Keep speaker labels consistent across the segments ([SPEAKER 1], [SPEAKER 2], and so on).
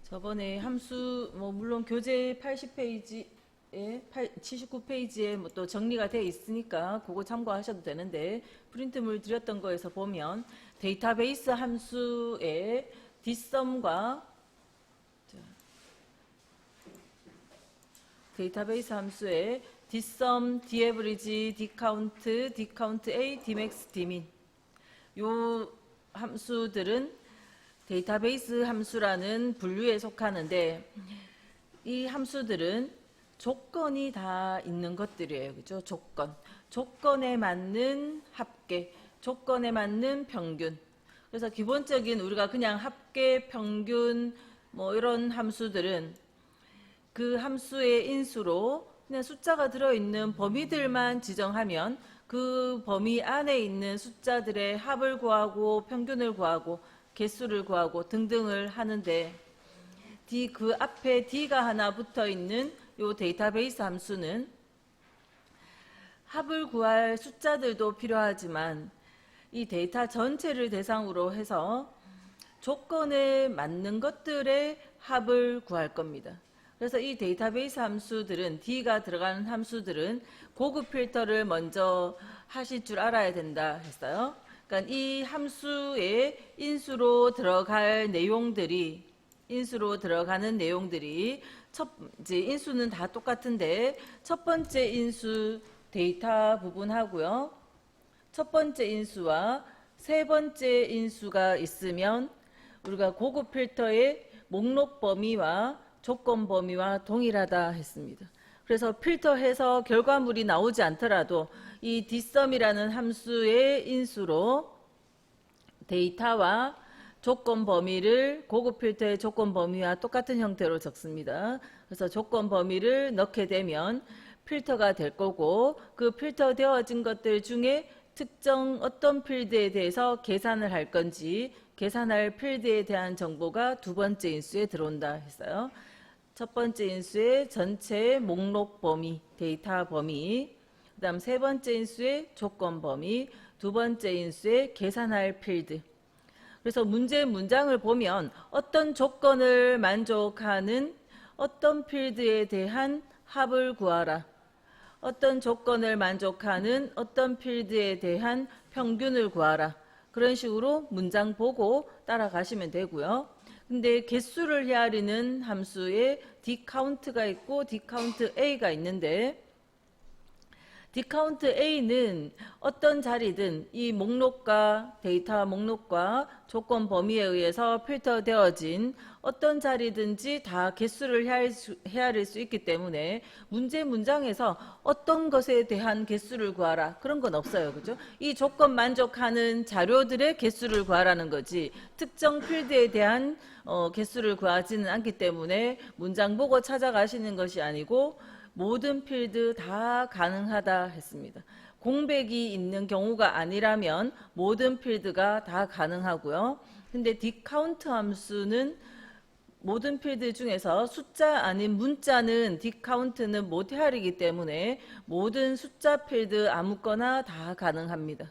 [SPEAKER 1] 저번에 함수 물론 교재 80페이지에 79페이지에 또 정리가 되어 있으니까 그거 참고하셔도 되는데, 프린트물 드렸던 거에서 보면 데이터베이스 함수의 dsum과 데이터베이스 함수의 dsum, daverage, dcount, dcount_a, dmax, dmin, 요 함수들은 데이터베이스 함수라는 분류에 속하는데, 이 함수들은 조건이 다 있는 것들이에요. 그죠? 조건에 맞는 합계, 조건에 맞는 평균. 그래서 기본적인 우리가 그냥 합계, 평균 이런 함수들은 그 함수의 인수로 그냥 숫자가 들어있는 범위들만 지정하면 그 범위 안에 있는 숫자들의 합을 구하고 평균을 구하고 개수를 구하고 등등을 하는데, 그 앞에 D가 하나 붙어 있는 요 데이터베이스 함수는 합을 구할 숫자들도 필요하지만 이 데이터 전체를 대상으로 해서 조건에 맞는 것들의 합을 구할 겁니다. 그래서 이 데이터베이스 함수들은, D가 들어가는 함수들은 고급 필터를 먼저 하실 줄 알아야 된다 했어요. 그러니까 이 함수의 인수로 들어가는 내용들이 이제 인수는 다 똑같은데, 첫 번째 인수 데이터 부분하고요, 첫 번째 인수와 세 번째 인수가 있으면 우리가 고급 필터의 목록 범위와 조건 범위와 동일하다 했습니다. 그래서 필터해서 결과물이 나오지 않더라도 이 dsum이라는 함수의 인수로 데이터와 조건 범위를 고급 필터의 조건 범위와 똑같은 형태로 적습니다. 그래서 조건 범위를 넣게 되면 필터가 될 거고, 그 필터 되어진 것들 중에 특정 어떤 필드에 대해서 계산을 할 건지, 계산할 필드에 대한 정보가 두 번째 인수에 들어온다 했어요. 첫 번째 인수의 전체 목록 범위, 데이터 범위, 그 다음 세 번째 인수의 조건 범위, 두 번째 인수의 계산할 필드. 그래서 문장을 보면 어떤 조건을 만족하는 어떤 필드에 대한 합을 구하라, 어떤 조건을 만족하는 어떤 필드에 대한 평균을 구하라, 그런 식으로 문장 보고 따라가시면 되고요. 근데 개수를 헤아리는 함수에 dcount가 있고 dcount_a가 있는데, dcount_a는 어떤 자리든 이 목록과 데이터 목록과 조건 범위에 의해서 필터되어진 어떤 자리든지 다 개수를 헤아릴 수 있기 때문에 문장에서 어떤 것에 대한 개수를 구하라 그런 건 없어요. 그죠? 이 조건 만족하는 자료들의 개수를 구하라는 거지, 특정 필드에 대한 개수를 구하지는 않기 때문에 문장 보고 찾아가시는 것이 아니고 모든 필드 다 가능하다 했습니다. 공백이 있는 경우가 아니라면 모든 필드가 다 가능하고요. 근데 dcount 함수는 모든 필드 중에서 숫자 아닌 문자는 dcount는 못 헤아리기 때문에 모든 숫자 필드 아무거나 다 가능합니다.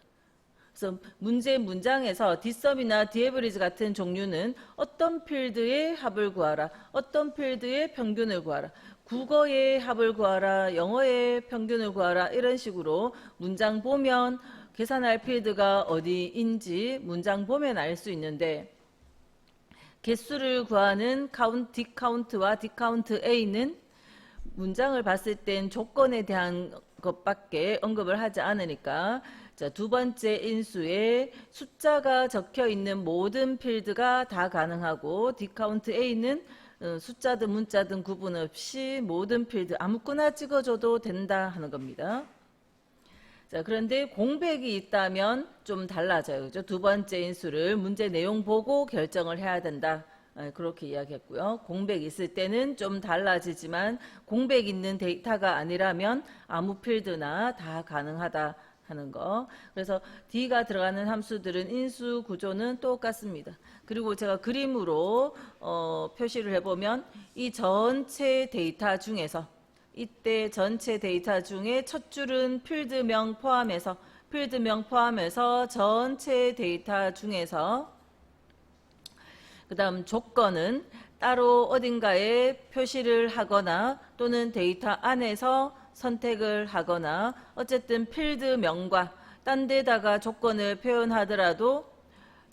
[SPEAKER 1] 그래서 문장에서 dsum이나 daverage 같은 종류는 어떤 필드의 합을 구하라, 어떤 필드의 평균을 구하라, 국어의 합을 구하라, 영어의 평균을 구하라, 이런 식으로 문장 보면 계산할 필드가 어디인지 문장 보면 알 수 있는데, 개수를 구하는 dcount와 dcount_a는 문장을 봤을 땐 조건에 대한 것밖에 언급을 하지 않으니까, 자, 두 번째 인수에 숫자가 적혀 있는 모든 필드가 다 가능하고, dcount_a는 숫자든 문자든 구분 없이 모든 필드 아무거나 찍어줘도 된다 하는 겁니다. 자, 그런데 공백이 있다면 좀 달라져요. 그죠? 두 번째 인수를 문제 내용 보고 결정을 해야 된다. 그렇게 이야기했고요. 공백이 있을 때는 좀 달라지지만 공백 있는 데이터가 아니라면 아무 필드나 다 가능하다 하는 거. 그래서 D가 들어가는 함수들은 인수 구조는 똑같습니다. 그리고 제가 그림으로 표시를 해보면 이 전체 데이터 중에서, 이때 전체 데이터 중에 첫 줄은 필드명 포함해서 전체 데이터 중에서 그 다음 조건은 따로 어딘가에 표시를 하거나 또는 데이터 안에서 선택을 하거나 어쨌든 필드명과 딴 데다가 조건을 표현하더라도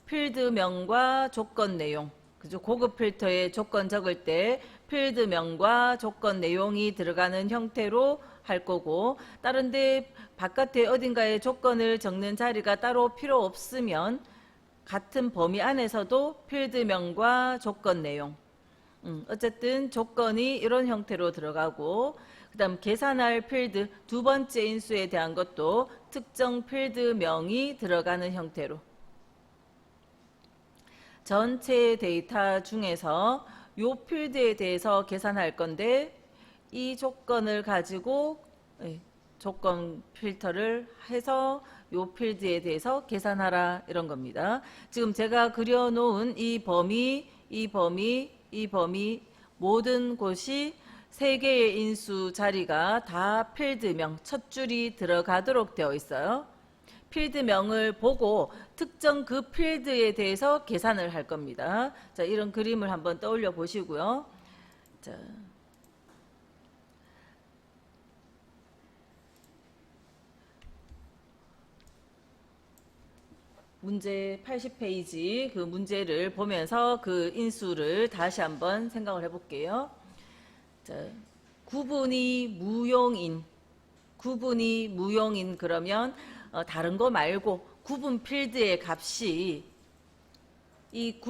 [SPEAKER 1] 필드명과 조건 내용, 그죠? 고급 필터에 조건 적을 때 필드명과 조건 내용이 들어가는 형태로 할 거고, 다른데 바깥에 어딘가에 조건을 적는 자리가 따로 필요 없으면 같은 범위 안에서도 필드명과 조건 내용, 어쨌든 조건이 이런 형태로 들어가고, 그 다음 계산할 필드 두 번째 인수에 대한 것도 특정 필드명이 들어가는 형태로, 전체 데이터 중에서 요 필드에 대해서 계산할 건데 이 조건을 가지고 조건 필터를 해서 요 필드에 대해서 계산하라, 이런 겁니다. 지금 제가 그려놓은 이 범위, 이 범위, 이 범위 모든 곳이 세 개의 인수 자리가 다 필드명 첫 줄이 들어가도록 되어 있어요. 필드명을 보고 특정 그 필드에 대해서 계산을 할 겁니다. 자, 이런 그림을 한번 떠올려 보시고요. 자, 문제 80페이지 그 문제를 보면서 그 인수를 다시 한번 생각을 해볼게요. 자, 구분이 무용인, 구분이 무용인 그러면 다른 거 말고 구분 필드의 값이 이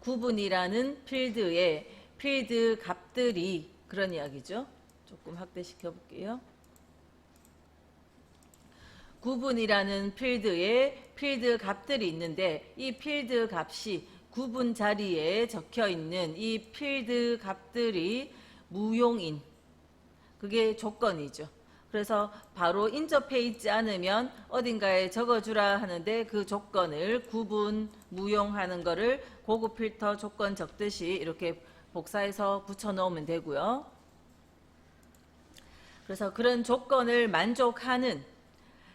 [SPEAKER 1] 구분이라는 필드의 필드 값들이, 그런 이야기죠. 조금 확대시켜 볼게요. 구분이라는 필드에 필드 값들이 있는데 이 필드 값이 구분 자리에 적혀 있는 이 필드 값들이 무용인, 그게 조건이죠. 그래서 바로 인접해 있지 않으면 어딘가에 적어주라 하는데 그 조건을 구분, 무용하는 거를 고급 필터 조건 적듯이 이렇게 복사해서 붙여넣으면 되고요. 그래서 그런 조건을 만족하는,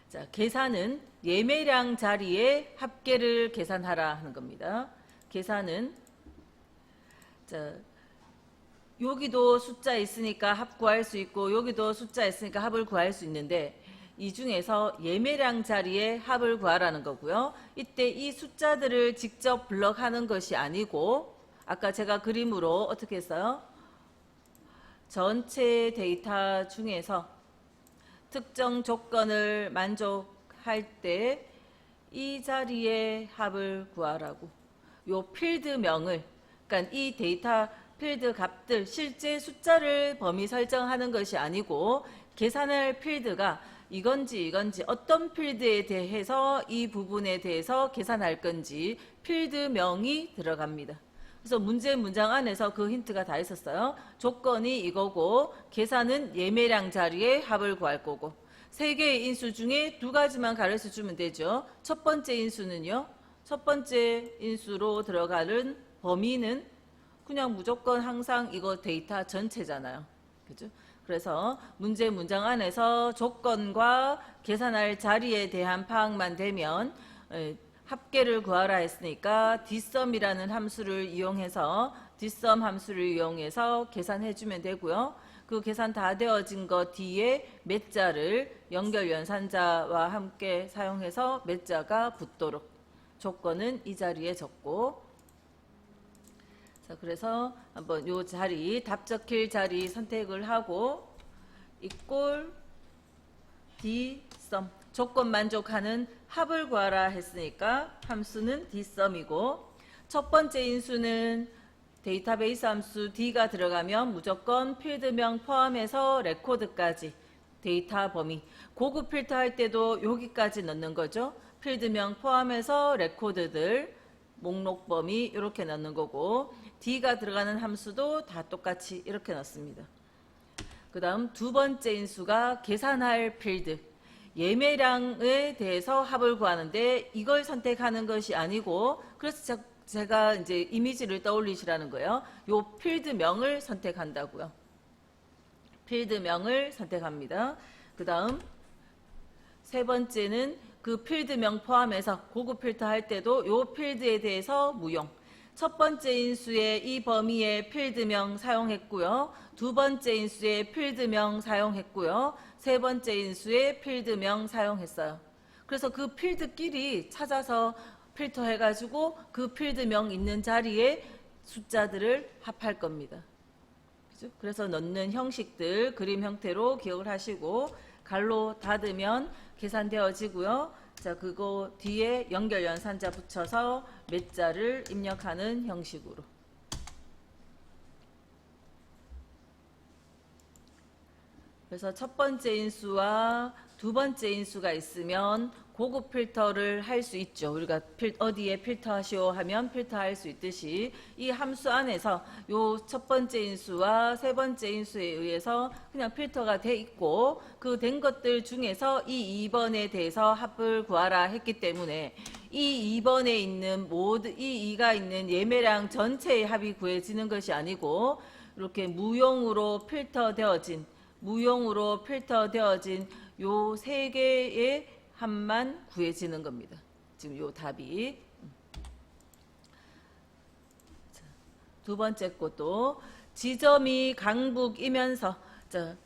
[SPEAKER 1] 자, 계산은 예매량 자리의 합계를 계산하라 하는 겁니다. 계산은, 자, 여기도 숫자 있으니까 합 구할 수 있고 여기도 숫자 있으니까 합을 구할 수 있는데 이 중에서 예매량 자리에 합을 구하라는 거고요. 이때 이 숫자들을 직접 블럭하는 것이 아니고 아까 제가 그림으로 어떻게 했어요? 전체 데이터 중에서 특정 조건을 만족할 때 이 자리에 합을 구하라고, 요 필드명을, 그러니까 이 데이터 필드 값들 실제 숫자를 범위 설정하는 것이 아니고 계산할 필드가 이건지 이건지 어떤 필드에 대해서 이 부분에 대해서 계산할 건지 필드명이 들어갑니다. 그래서 문장 안에서 그 힌트가 다 있었어요. 조건이 이거고 계산은 예매량 자리에 합을 구할 거고, 세 개의 인수 중에 두 가지만 가르쳐 주면 되죠. 첫 번째 인수는요, 첫 번째 인수로 들어가는 범위는 그냥 무조건 항상 이거 데이터 전체잖아요. 그죠? 그래서 문장 안에서 조건과 계산할 자리에 대한 파악만 되면 합계를 구하라 했으니까 dsum이라는 함수를 이용해서 dsum 함수를 이용해서 계산해 주면 되고요. 그 계산 다 되어진 거 뒤에 몇 자를 연결 연산자와 함께 사용해서 몇 자가 붙도록 조건은 이 자리에 적고, 자, 그래서 한번 요 자리, 답 적힐 자리 선택을 하고 equal dsum, 조건 만족하는 합을 구하라 했으니까 함수는 dsum이고, 첫 번째 인수는 데이터베이스 함수 d가 들어가면 무조건 필드명 포함해서 레코드까지 데이터 범위, 고급 필터 할 때도 여기까지 넣는 거죠. 필드명 포함해서 레코드들 목록 범위 이렇게 넣는 거고, d가 들어가는 함수도 다 똑같이 이렇게 넣습니다. 그 다음 두 번째 인수가 계산할 필드, 예매량에 대해서 합을 구하는데 이걸 선택하는 것이 아니고, 그래서 제가 이제 이미지를 떠올리시라는 거예요. 요 필드명을 선택한다고요. 필드명을 선택합니다. 그 다음 세 번째는 그 필드명 포함해서 고급 필터 할 때도 요 필드에 대해서 무용. 첫 번째 인수의 이 범위의 필드명 사용했고요. 두 번째 인수의 필드명 사용했고요. 세 번째 인수의 필드명 사용했어요. 그래서 그 필드끼리 찾아서 필터해가지고 그 필드명 있는 자리에 숫자들을 합할 겁니다. 그죠? 그래서 넣는 형식들 그림 형태로 기억을 하시고 갈로 닫으면 계산되어지고요. 자, 그거 뒤에 연결 연산자 붙여서 몇 자를 입력하는 형식으로. 그래서 첫 번째 인수와 두 번째 인수가 있으면 고급 필터를 할 수 있죠. 우리가 어디에 필터하시오 하면 필터할 수 있듯이 이 함수 안에서 요 첫 번째 인수와 세 번째 인수에 의해서 그냥 필터가 돼 있고 그 된 것들 중에서 이 2번에 대해서 합을 구하라 했기 때문에 이 2번에 있는 이 2가 있는 예매량 전체의 합이 구해지는 것이 아니고 이렇게 무용으로 필터되어진 요 세 개의 합만 구해지는 겁니다. 지금 요 답이. 자, 두 번째 것도 지점이 강북이면서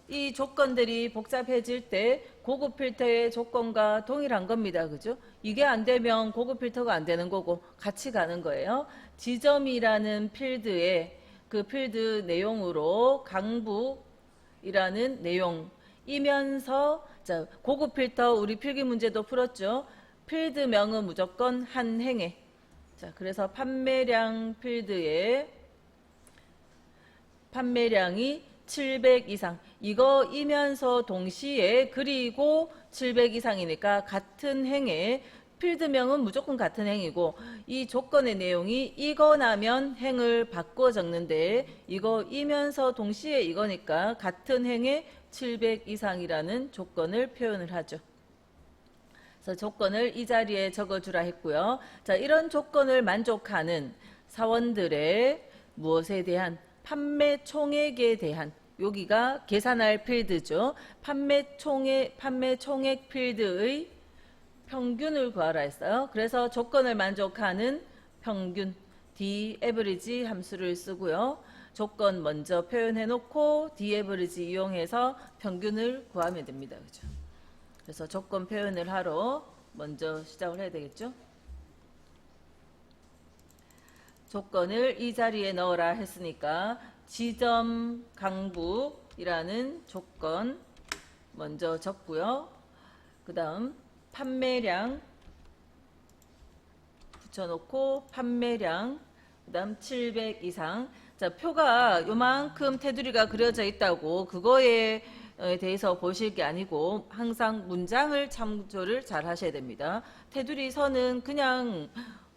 [SPEAKER 1] 이 조건들이 복잡해질 때 고급 필터의 조건과 동일한 겁니다. 그죠? 이게 안 되면 고급 필터가 안 되는 거고 같이 가는 거예요. 지점이라는 필드에 그 필드 내용으로 강북이라는 내용이면서 자, 고급 필터 우리 필기 문제도 풀었죠. 필드명은 무조건 한 행에. 자, 그래서 판매량 필드에 판매량이 700 이상. 이거이면서 동시에 그리고 700 이상이니까 같은 행에 필드명은 무조건 같은 행이고 이 조건의 내용이 이거나면 행을 바꿔 적는데 이거이면서 동시에 이거니까 같은 행에 700 이상이라는 조건을 표현을 하죠. 그래서 조건을 이 자리에 적어주라 했고요. 자, 이런 조건을 만족하는 사원들의 무엇에 대한 판매 총액에 대한 여기가 계산할 필드죠. 판매 총액 필드의 평균을 구하라 했어요. 그래서 조건을 만족하는 평균 d_average 함수를 쓰고요. 조건 먼저 표현해 놓고 d_average 이용해서 평균을 구하면 됩니다. 그죠? 그래서 조건 표현을 하러 먼저 시작을 해야 되겠죠? 조건을 이 자리에 넣어라 했으니까 지점 강북이라는 조건 먼저 적고요. 그 다음 판매량 붙여놓고 판매량 그 다음 700 이상. 자, 표가 요만큼 테두리가 그려져 있다고 그거에 대해서 보실 게 아니고 항상 문장을 참조를 잘 하셔야 됩니다. 테두리 선은 그냥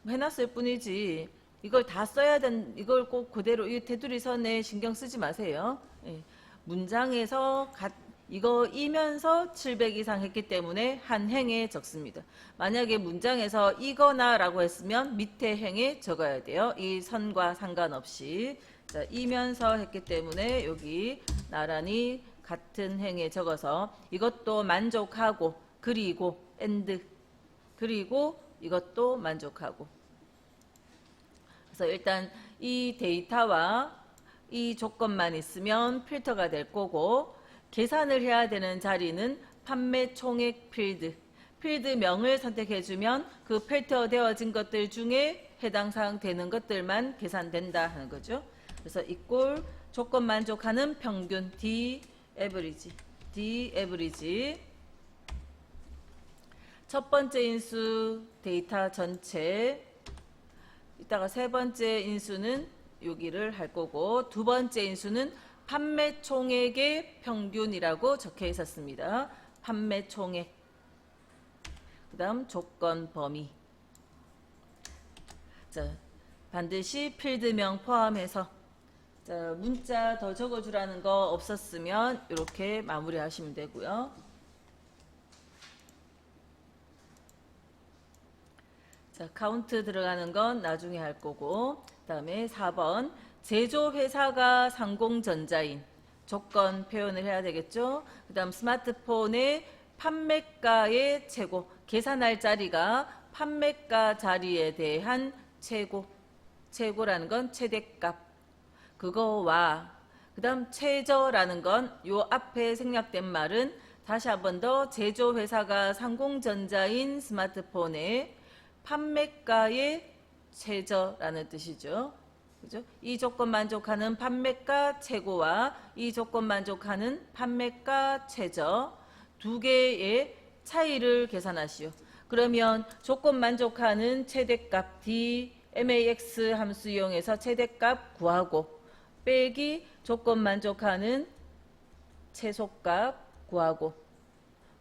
[SPEAKER 1] 해놨을 뿐이지 이걸 다 써야 이걸 꼭 그대로 이 테두리 선에 신경 쓰지 마세요. 예. 문장에서 이거이면서 700 이상 했기 때문에 한 행에 적습니다. 만약에 문장에서 이거나 라고 했으면 밑에 행에 적어야 돼요. 이 선과 상관없이. 자, 이면서 했기 때문에 여기 나란히 같은 행에 적어서 이것도 만족하고 그리고 and 그리고 이것도 만족하고. 그래서 일단 이 데이터와 이 조건만 있으면 필터가 될 거고 계산을 해야 되는 자리는 판매 총액 필드명을 선택해주면 그 필터되어진 것들 중에 해당 사항 되는 것들만 계산된다 하는 거죠. 그래서 이꼴 조건 만족하는 평균 d_average 첫 번째 인수 데이터 전체 이따가 세 번째 인수는 여기를 할 거고 두 번째 인수는 판매 총액의 평균이라고 적혀 있었습니다. 판매 총액. 그 다음 조건 범위. 자, 반드시 필드명 포함해서 자, 문자 더 적어주라는 거 없었으면 이렇게 마무리 하시면 되고요. 자, 카운트 들어가는 건 나중에 할 거고 그 다음에 4번 제조회사가 상공전자인 조건 표현을 해야 되겠죠. 그 다음 스마트폰의 판매가의 최고, 계산할 자리가 판매가 자리에 대한 최고라는 건 최대값, 그거와 그 다음 최저라는 건 요 앞에 생략된 말은 다시 한 번 더 제조회사가 상공전자인 스마트폰의 판매가의 최저라는 뜻이죠. 그죠? 이 조건 만족하는 판매가 최고와 이 조건 만족하는 판매가 최저 두 개의 차이를 계산하시오. 그러면 조건 만족하는 최대값 DMAX 함수 이용해서 최대값 구하고 빼기 조건 만족하는 최소값 구하고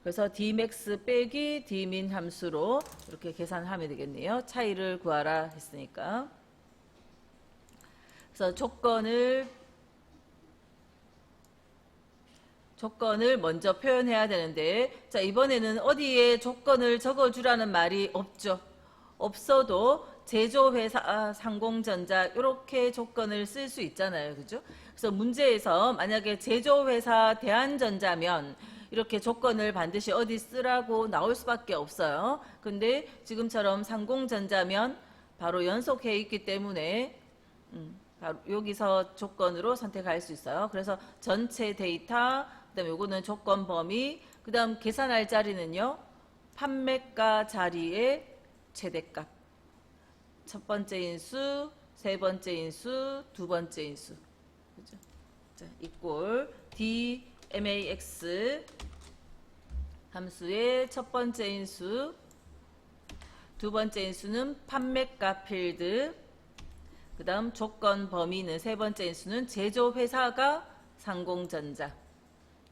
[SPEAKER 1] 그래서 Dmax 빼기 Dmin 함수로 이렇게 계산하면 되겠네요. 차이를 구하라 했으니까. 그래서 조건을 먼저 표현해야 되는데, 자, 이번에는 어디에 조건을 적어주라는 말이 없죠. 없어도 제조회사, 상공전자 이렇게 조건을 쓸 수 있잖아요. 그죠? 그래서 문제에서 만약에 제조회사 대한전자면 이렇게 조건을 반드시 어디 쓰라고 나올 수밖에 없어요. 근데 지금처럼 상공전자면 바로 연속해 있기 때문에 바로 여기서 조건으로 선택할 수 있어요. 그래서 전체 데이터, 그다음 요거는 조건 범위, 그다음 계산할 자리는요. 판매가 자리의 최대값. 첫 번째 인수, 세 번째 인수, 두 번째 인수. 그죠? 자, 이꼴 DMAX 함수의 첫 번째 인수, 두 번째 인수는 판매가 필드, 그 다음 조건 범위는 세 번째 인수는 제조회사가 상공전자.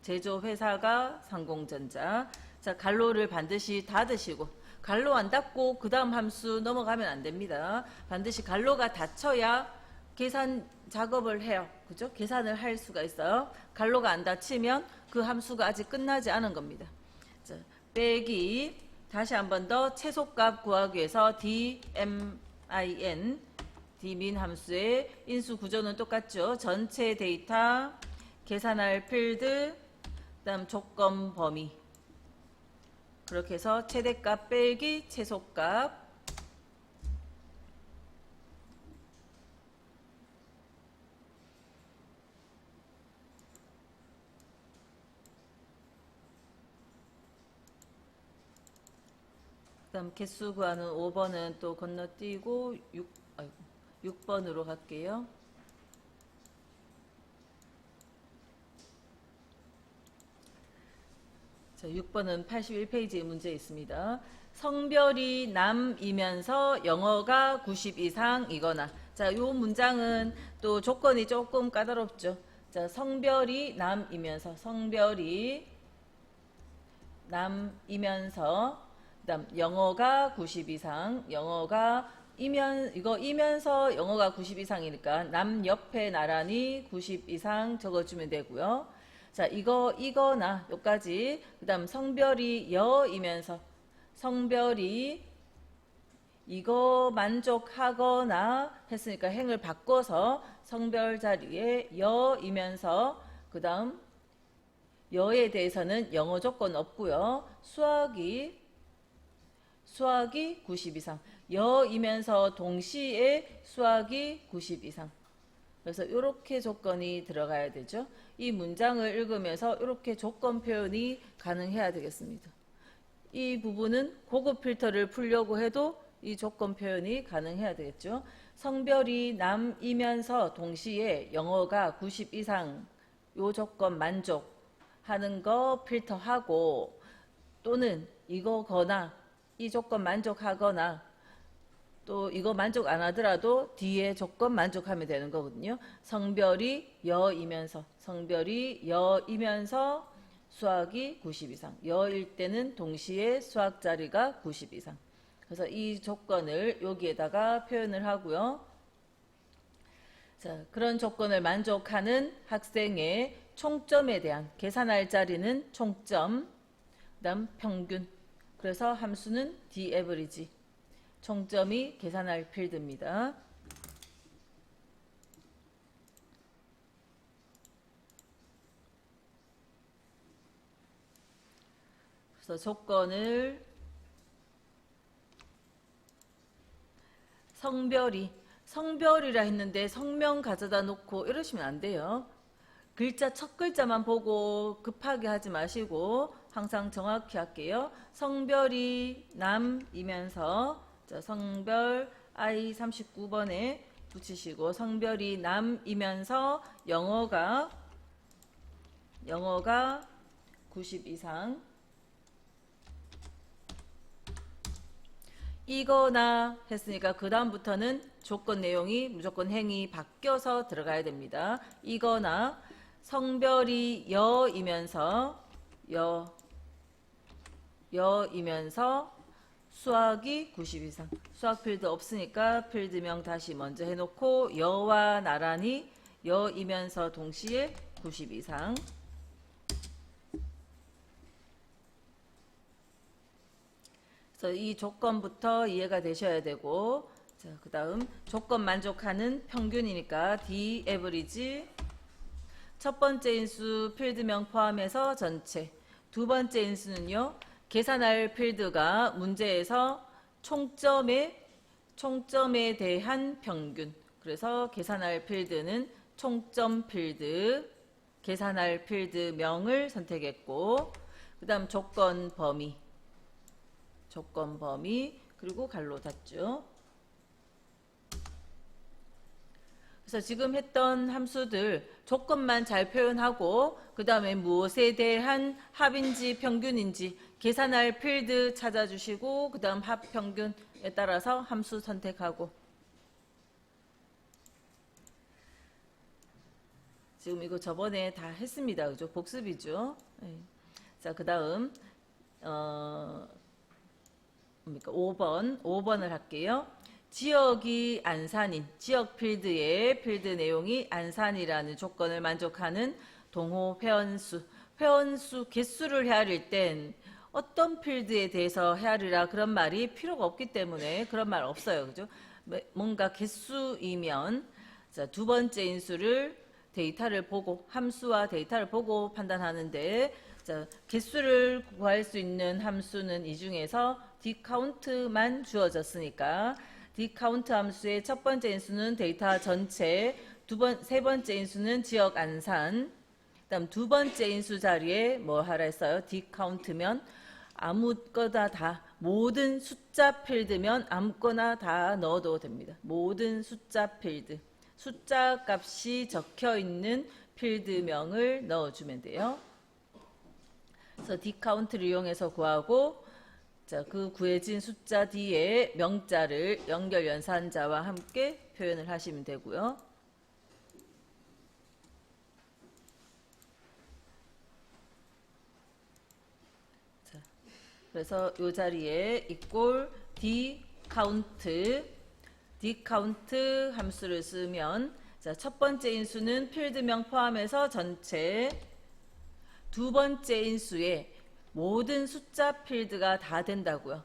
[SPEAKER 1] 제조회사가 상공전자. 자, 갈로를 반드시 닫으시고, 갈로 안 닫고 그 다음 함수 넘어가면 안 됩니다. 반드시 갈로가 닫혀야 계산 작업을 해요. 그죠? 계산을 할 수가 있어요. 갈로가 안 닫히면 그 함수가 아직 끝나지 않은 겁니다. 자, 빼기, 다시 한 번 더 최소값 구하기 위해서 DMIN, Dmin 함수의 인수 구조는 똑같죠. 전체 데이터, 계산할 필드, 그 다음 조건 범위. 그렇게 해서 최대값 빼기 최소값. 그 다음 개수 구하는 5번은 또 건너뛰고 6번으로 갈게요. 자, 6번은 81페이지에 문제 있습니다. 성별이 남이면서 영어가 90 이상이거나. 자, 요 문장은 또 조건이 조금 까다롭죠. 자, 성별이 남이면서 그다음 영어가 90 이상, 이면서 영어가 90 이상이니까 남 옆에 나란히 90 이상 적어주면 되고요. 자, 이거나 여기까지. 그다음 성별이 여이면서 성별이 이거 만족하거나 했으니까 행을 바꿔서 성별 자리에 여이면서 그다음 여에 대해서는 영어 조건 없고요. 수학이 90 이상. 여이면서 동시에 수학이 90 이상. 그래서 이렇게 조건이 들어가야 되죠. 이 문장을 읽으면서 이렇게 조건 표현이 가능해야 되겠습니다. 이 부분은 고급 필터를 풀려고 해도 이 조건 표현이 가능해야 되겠죠. 성별이 남이면서 동시에 영어가 90 이상 요 조건 만족하는 거 필터하고 또는 이거거나 이 조건 만족하거나 또 이거 만족 안 하더라도 뒤에 조건 만족하면 되는 거거든요. 성별이 여이면서 수학이 90 이상. 여일 때는 동시에 수학 자리가 90 이상. 그래서 이 조건을 여기에다가 표현을 하고요. 자, 그런 조건을 만족하는 학생의 총점에 대한 계산할 자리는 총점, 그다음 평균. 그래서 함수는 D-average. 총점이 계산할 필드입니다. 그래서 조건을 성별이라 했는데 성명 가져다 놓고 이러시면 안 돼요. 글자 첫 글자만 보고 급하게 하지 마시고 항상 정확히 할게요. 성별이 남이면서 성별 I 39번에 붙이시고 성별이 남이면서 영어가 90 이상 이거나 했으니까 그 다음부터는 조건 내용이 무조건 행이 바뀌어서 들어가야 됩니다. 이거나 성별이 여이면서 수학이 90 이상. 수학 필드 없으니까 필드명 다시 먼저 해놓고 여와 나란히 여이면서 동시에 90 이상. 그래서 이 조건부터 이해가 되셔야 되고, 자, 그 다음 조건 만족하는 평균이니까 D average 첫 번째 인수 필드명 포함해서 전체. 두 번째 인수는요, 계산할 필드가 문제에서 총점에 대한 평균. 그래서 계산할 필드는 총점 필드, 계산할 필드명을 선택했고, 그 다음 조건 범위, 그리고 갈로 닫죠. 그래서 지금 했던 함수들 조건만 잘 표현하고 그 다음에 무엇에 대한 합인지 평균인지 계산할 필드 찾아주시고 그 다음 합평균에 따라서 함수 선택하고. 지금 이거 저번에 다 했습니다. 그죠? 복습이죠. 네. 자, 그 다음 5번을 할게요. 지역이 안산인, 지역 필드의 필드 내용이 안산이라는 조건을 만족하는 동호 회원수 개수를 헤아릴 땐 어떤 필드에 대해서 헤아리라 그런 말이 필요가 없기 때문에 그런 말 없어요. 그죠? 뭔가 개수이면 자, 두 번째 인수를 데이터를 보고 함수와 데이터를 보고 판단하는데 자, 개수를 구할 수 있는 함수는 이 중에서 dCount만 주어졌으니까 dCount 함수의 첫 번째 인수는 데이터 전체, 세 번째 인수는 지역 안산, 그다음 두 번째 인수 자리에 뭐 하라 했어요? dCount면 아무거나 다 모든 숫자 필드면 아무거나 다 넣어도 됩니다. 모든 숫자 필드, 숫자 값이 적혀 있는 필드명을 넣어주면 돼요. 그래서 dCount를 이용해서 구하고 자, 그 구해진 숫자 뒤에 명자를 연결 연산자와 함께 표현을 하시면 되고요. 자, 그래서 이 자리에 equal dCount 함수를 쓰면 자, 첫 번째 인수는 필드명 포함해서 전체, 두 번째 인수에 모든 숫자 필드가 다 된다고요.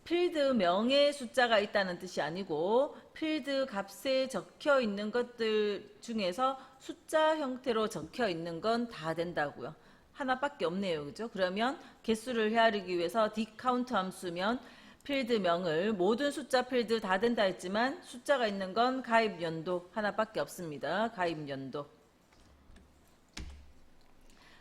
[SPEAKER 1] 필드명에 숫자가 있다는 뜻이 아니고 필드 값에 적혀 있는 것들 중에서 숫자 형태로 적혀 있는 건 다 된다고요. 하나밖에 없네요. 그죠? 그러면 개수를 헤아리기 위해서 dCount 함수면 필드명을 모든 숫자 필드 다 된다 했지만 숫자가 있는 건 가입 연도 하나밖에 없습니다. 가입 연도.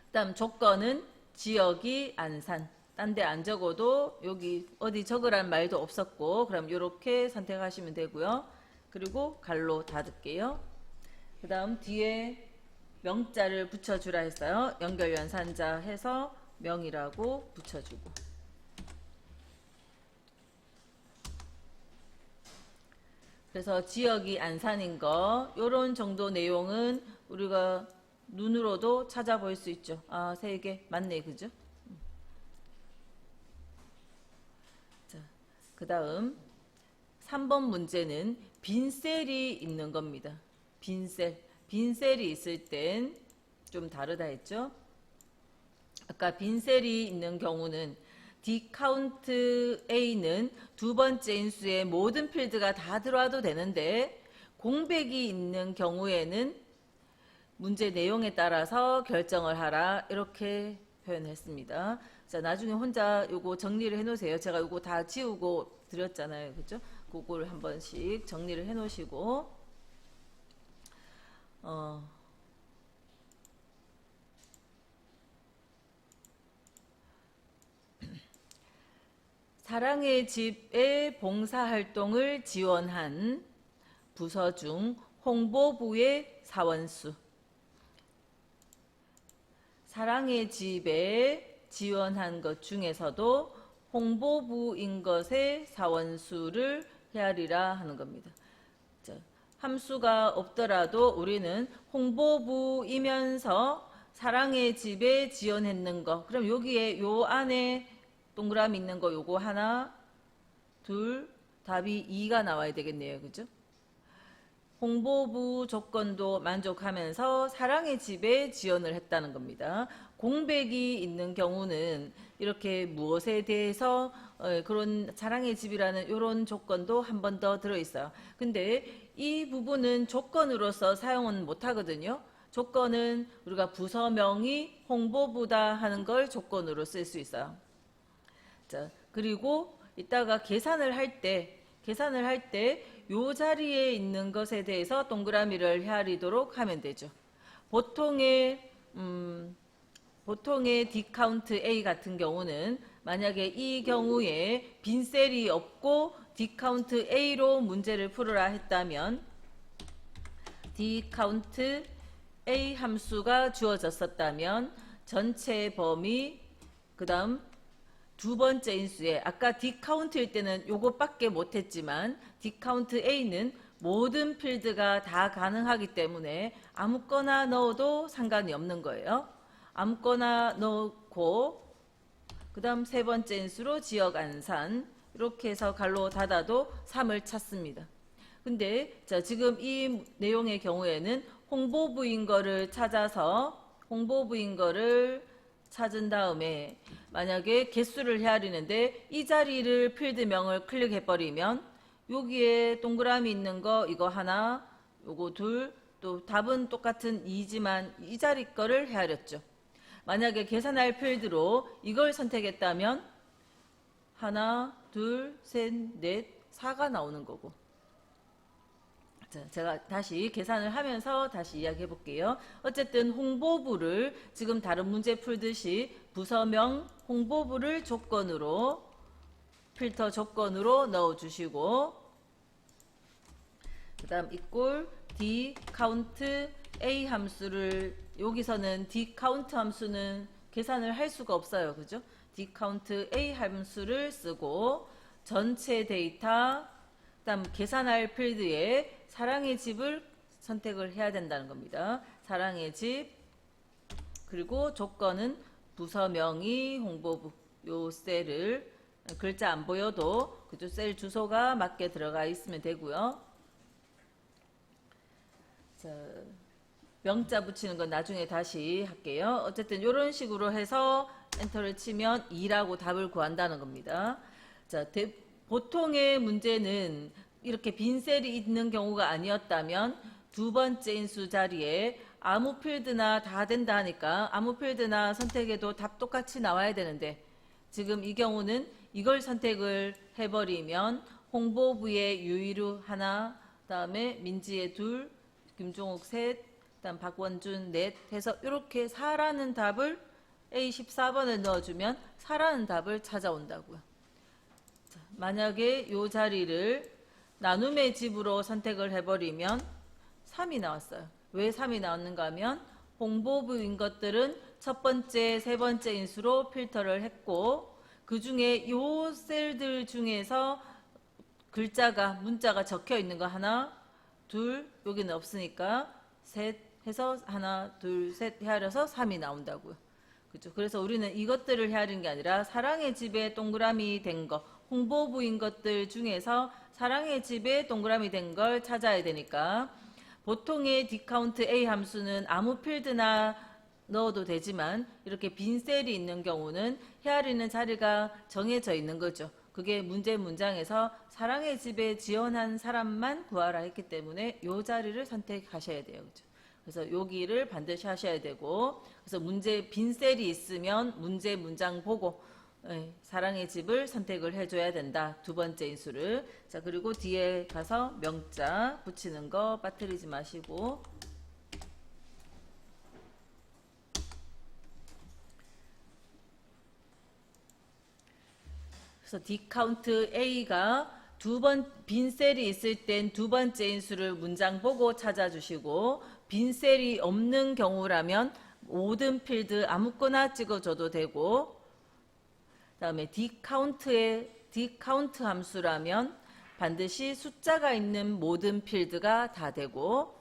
[SPEAKER 1] 그다음 조건은 지역이 안산. 딴 데 안 적어도 여기 어디 적으란 말도 없었고 그럼 이렇게 선택하시면 되고요. 그리고 갈로 닫을게요. 그 다음 뒤에 명자를 붙여주라 했어요. 연결 연산자 해서 명이라고 붙여주고. 그래서 지역이 안산인 거 요런 정도 내용은 우리가 눈으로도 찾아볼 수 있죠. 아, 3개 맞네. 그죠? 자, 그 다음 3번 문제는 빈셀이 있는 겁니다. 빈셀이 있을 땐 좀 다르다 했죠. 아까 빈셀이 있는 경우는 dCount A는 두 번째 인수에 모든 필드가 다 들어와도 되는데 공백이 있는 경우에는 문제 내용에 따라서 결정을 하라 이렇게 표현했습니다. 자, 나중에 혼자 요거 정리를 해 놓으세요. 제가 요거 다 지우고 드렸잖아요. 그죠? 그걸 한 번씩 정리를 해 놓으시고, 사랑의 집의 봉사활동을 지원한 부서 중 홍보부의 사원수. 사랑의 집에 지원한 것 중에서도 홍보부인 것의 사원수를 헤아리라 하는 겁니다. 자, 함수가 없더라도 우리는 홍보부이면서 사랑의 집에 지원했는 거. 그럼 여기에 요 안에 동그라미 있는 거 요거 하나, 둘, 답이 2가 나와야 되겠네요. 그죠? 홍보부 조건도 만족하면서 사랑의 집에 지원을 했다는 겁니다. 공백이 있는 경우는 이렇게 무엇에 대해서 그런 사랑의 집이라는 이런 조건도 한 번 더 들어있어요. 근데 이 부분은 조건으로서 사용은 못하거든요. 조건은 우리가 부서명이 홍보부다 하는 걸 조건으로 쓸 수 있어요. 자, 그리고 이따가 계산을 할 때 요 자리에 있는 것에 대해서 동그라미를 헤아리도록 하면 되죠. 보통의 디카운트 A 같은 경우는 만약에 이 경우에 빈 셀이 없고 디카운트 A로 문제를 풀으라 했다면 디카운트 A 함수가 주어졌었다면 전체 범위 그 다음 두 번째 인수에 아까 디카운트일 때는 요것밖에 못했지만 디카운트 A는 모든 필드가 다 가능하기 때문에 아무거나 넣어도 상관이 없는 거예요. 아무거나 넣고 그 다음 세 번째 인수로 지역 안산 이렇게 해서 갈로 닫아도 3을 찾습니다. 근데 자, 지금 이 내용의 경우에는 홍보부인 거를 찾은 다음에 만약에 개수를 헤아리는데 이 자리를 필드명을 클릭해버리면 여기에 동그라미 있는 거 이거 하나, 요거 둘, 또 답은 똑같은 2지만 이 자리 거를 헤아렸죠. 만약에 계산할 필드로 이걸 선택했다면 하나, 둘, 셋, 넷, 4가 나오는 거고. 자, 제가 다시 계산을 하면서 다시 이야기해 볼게요. 어쨌든 홍보부를 지금 다른 문제 풀듯이 부서명 홍보부를 조건으로 필터 조건으로 넣어 주시고 그 다음 이꼴 D 카운트 A 함수를 여기서는 D 카운트 함수는 계산을 할 수가 없어요. 그죠? D 카운트 A 함수를 쓰고 전체 데이터 그다음 계산할 필드에 사랑의 집을 선택을 해야 된다는 겁니다. 사랑의 집 그리고 조건은 부서명의 홍보부 요 셀을 글자 안 보여도 그쪽 셀 주소가 맞게 들어가 있으면 되고요. 자, 명자 붙이는 건 나중에 다시 할게요. 어쨌든 이런 식으로 해서 엔터를 치면 2라고 답을 구한다는 겁니다. 자, 보통의 문제는 이렇게 빈 셀이 있는 경우가 아니었다면 두 번째 인수 자리에 아무 필드나 다 된다 하니까 아무 필드나 선택해도 답 똑같이 나와야 되는데 지금 이 경우는 이걸 선택을 해버리면 홍보부의 유이루 하나, 다음에 민지의 둘, 김종욱 셋, 다음 박원준 넷 해서 이렇게 4라는 답을 A14번을 넣어주면 4라는 답을 찾아온다고요. 자, 만약에 이 자리를 나눔의 집으로 선택을 해버리면 3이 나왔어요. 왜 3이 나왔는가 하면 홍보부인 것들은 첫 번째, 세 번째 인수로 필터를 했고 그 중에 요 셀들 중에서 문자가 적혀 있는 거 하나, 둘, 여기는 없으니까 셋 해서 하나, 둘, 셋 헤아려서 3이 나온다고요. 그죠? 그래서 우리는 이것들을 헤아리는 게 아니라 사랑의 집에 동그라미 된 거, 홍보부인 것들 중에서 사랑의 집에 동그라미 된 걸 찾아야 되니까 보통의 디카운트 A 함수는 아무 필드나 넣어도 되지만 이렇게 빈 셀이 있는 경우는 헤아리는 자리가 정해져 있는 거죠. 그게 문제 문장에서 사랑의 집에 지원한 사람만 구하라 했기 때문에 이 자리를 선택하셔야 돼요. 그죠? 그래서 여기를 반드시 하셔야 되고, 그래서 문제 빈 셀이 있으면 문제 문장 보고 사랑의 집을 선택을 해줘야 된다. 두 번째 인수를. 자, 그리고 뒤에 가서 명자 붙이는 거 빠뜨리지 마시고, 그래서 디카운트 A가 빈 셀이 있을 땐 두 번째 인수를 문장 보고 찾아주시고, 빈 셀이 없는 경우라면 모든 필드 아무거나 찍어줘도 되고, 다음에 디카운트 함수라면 반드시 숫자가 있는 모든 필드가 다 되고,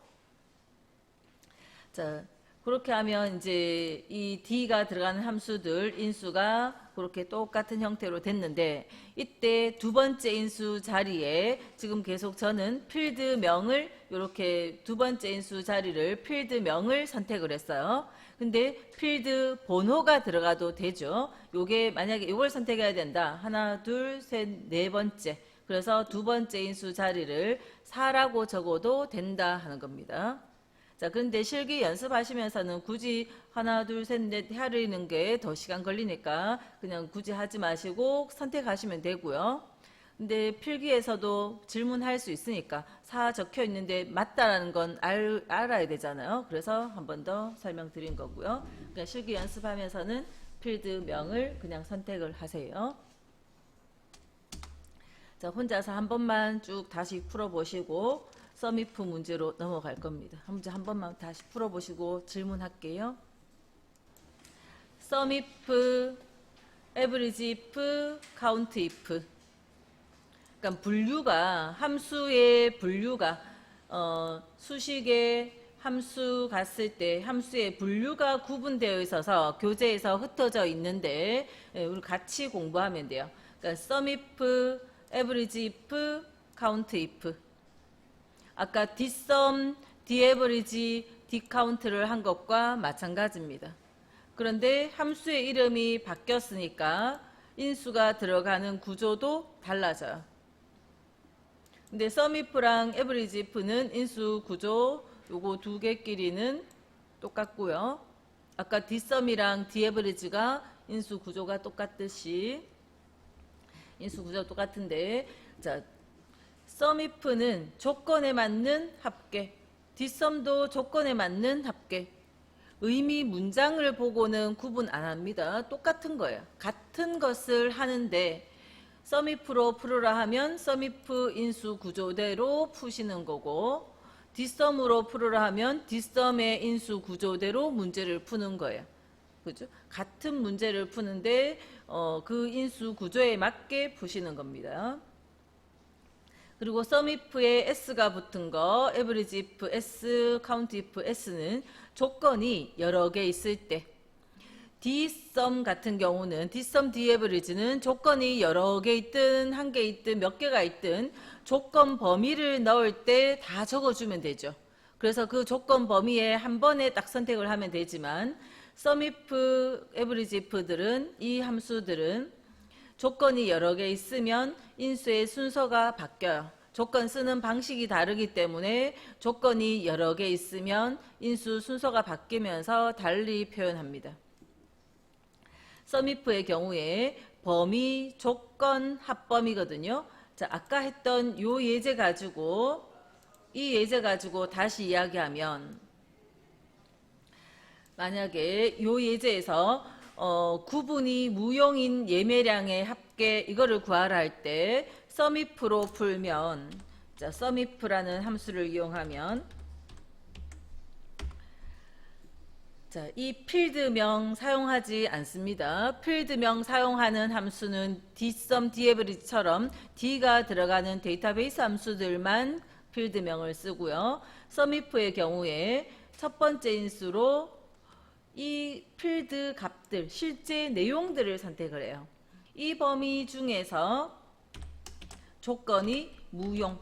[SPEAKER 1] 자, 그렇게 하면 이제 이 D가 들어가는 함수들 인수가 그렇게 똑같은 형태로 됐는데, 이때 두 번째 인수 자리에 지금 계속 저는 필드명을 이렇게 두 번째 인수 자리를 필드명을 선택을 했어요. 근데 필드 번호가 들어가도 되죠. 요게 만약에 이걸 선택해야 된다. 하나, 둘, 셋, 네 번째. 그래서 두 번째 인수 자리를 4라고 적어도 된다 하는 겁니다. 자, 그런데 실기 연습하시면서는 굳이 하나, 둘, 셋, 넷 하려는 게 더 시간 걸리니까 그냥 굳이 하지 마시고 선택하시면 되고요. 근데 필기에서도 질문할 수 있으니까 4 적혀 있는데 맞다라는 건 알아야 되잖아요. 그래서 한 번 더 설명드린 거고요. 그러니까 실기 연습하면서는 필드명을 그냥 선택을 하세요. 자, 혼자서 한 번만 쭉 다시 풀어보시고 서미프 문제로 넘어갈 겁니다. 문제 한 번만 다시 풀어보시고 질문할게요. 서미프, 에브리지 if, 카운트 if. 그러니까 분류가, 함수의 분류가 수식의 함수 갔을 때 함수의 분류가 구분되어 있어서 교재에서 흩어져 있는데 우리 같이 공부하면 돼요. 그러니까 sum if, average if, count if. 아까 dsum, daverage, dcount를 한 것과 마찬가지입니다. 그런데 함수의 이름이 바뀌었으니까 인수가 들어가는 구조도 달라져요. 근데 sum if랑 average if는 인수 구조 요거 두 개끼리는 똑같고요. 아까 dsum이랑 daverage가 인수 구조가 똑같듯이 인수 구조가 똑같은데, 자, sum if는 조건에 맞는 합계, dsum도 조건에 맞는 합계. 의미 문장을 보고는 구분 안 합니다. 똑같은 거예요. 같은 것을 하는데 sum if로 풀으라 하면 sum if 인수 구조대로 푸시는 거고, dsum으로 풀으라 하면 dsum의 인수 구조대로 문제를 푸는 거예요. 그죠? 같은 문제를 푸는데 그 인수 구조에 맞게 푸시는 겁니다. 그리고 sum if에 s가 붙은 거, average if s, count if s는 조건이 여러 개 있을 때, dsum 같은 경우는 dsum, daverage는 조건이 여러 개 있든 한 개 있든 몇 개가 있든 조건 범위를 넣을 때 다 적어주면 되죠. 그래서 그 조건 범위에 한 번에 딱 선택을 하면 되지만 sum if, average if들은 이 함수들은 조건이 여러 개 있으면 인수의 순서가 바뀌어요. 조건 쓰는 방식이 다르기 때문에 조건이 여러 개 있으면 인수 순서가 바뀌면서 달리 표현합니다. sum if의 경우에 범위, 조건, 합범이거든요. 자, 아까 했던 요 예제 가지고 이 예제 가지고 다시 이야기하면, 만약에 요 예제에서 구분이 무용인 예매량의 합계 이거를 구하라 할 때 sum if로 풀면, 자, sum if라는 함수를 이용하면, 자, 이 필드명 사용하지 않습니다. 필드명 사용하는 함수는 dsum, daverage처럼 d가 들어가는 데이터베이스 함수들만 필드명을 쓰고요. sum if의 경우에 첫 번째 인수로 이 필드 값들, 실제 내용들을 선택을 해요. 이 범위 중에서 조건이 무용,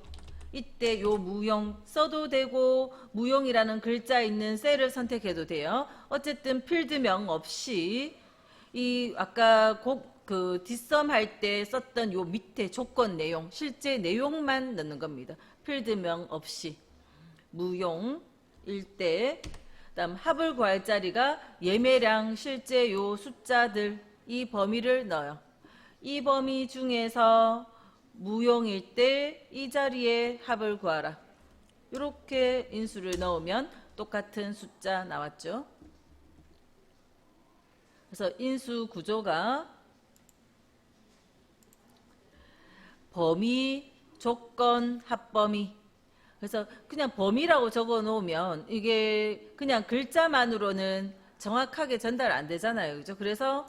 [SPEAKER 1] 이때 요 무용 써도 되고 무용이라는 글자 있는 셀을 선택해도 돼요. 어쨌든 필드명 없이 이 아까 그 dsum 할 때 썼던 요 밑에 조건 내용, 실제 내용만 넣는 겁니다. 필드명 없이 무용일 때 그다음 합을 구할 자리가 예매량, 실제 요 숫자들 이 범위를 넣어요. 이 범위 중에서 무용일 때 이 자리에 합을 구하라. 이렇게 인수를 넣으면 똑같은 숫자 나왔죠. 그래서 인수 구조가 범위, 조건, 합범위. 그래서 그냥 범위라고 적어 놓으면 이게 그냥 글자만으로는 정확하게 전달 안 되잖아요. 그죠? 그래서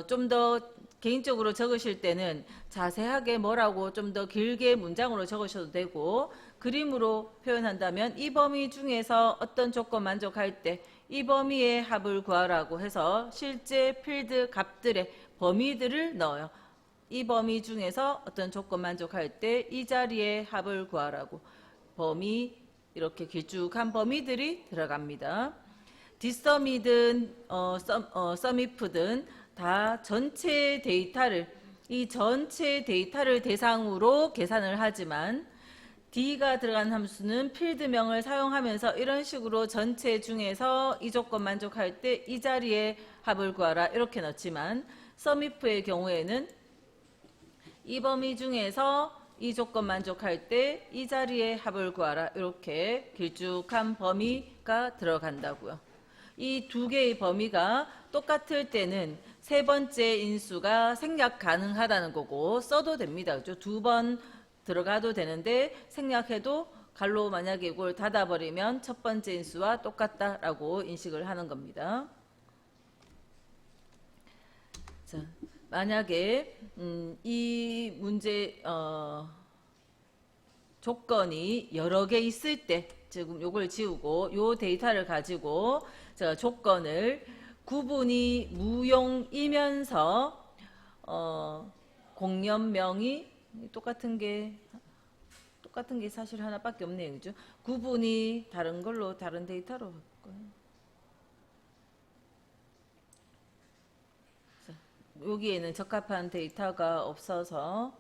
[SPEAKER 1] 좀 더 개인적으로 적으실 때는 자세하게 뭐라고 좀 더 길게 문장으로 적으셔도 되고, 그림으로 표현한다면 이 범위 중에서 어떤 조건 만족할 때 이 범위의 합을 구하라고 해서 실제 필드 값들의 범위들을 넣어요. 이 범위 중에서 어떤 조건 만족할 때 이 자리에 합을 구하라고 범위, 이렇게 길쭉한 범위들이 들어갑니다. 뒷섬이든 썸이프든 다 전체 데이터를, 이 전체 데이터를 대상으로 계산을 하지만 D가 들어간 함수는 필드명을 사용하면서 이런 식으로 전체 중에서 이 조건 만족할 때 이 자리에 합을 구하라 이렇게 넣지만, 썸이프의 경우에는 이 범위 중에서 이 조건 만족할 때 이 자리에 합을 구하라 이렇게 길쭉한 범위가 들어간다고요. 이 두 개의 범위가 똑같을 때는 세 번째 인수가 생략 가능하다는 거고 써도 됩니다. 그죠? 두 번 들어가도 되는데 생략해도 갈로 만약에 이걸 닫아버리면 첫 번째 인수와 똑같다라고 인식을 하는 겁니다. 자, 만약에 이 문제 조건이 여러 개 있을 때, 지금 요걸 지우고 요 데이터를 가지고 제가 조건을 구분이 무용이면서 공연명이 똑같은 게 사실 하나밖에 없네요. 그죠? 구분이 다른 걸로 다른 데이터로 바꿔요. 여기에는 적합한 데이터가 없어서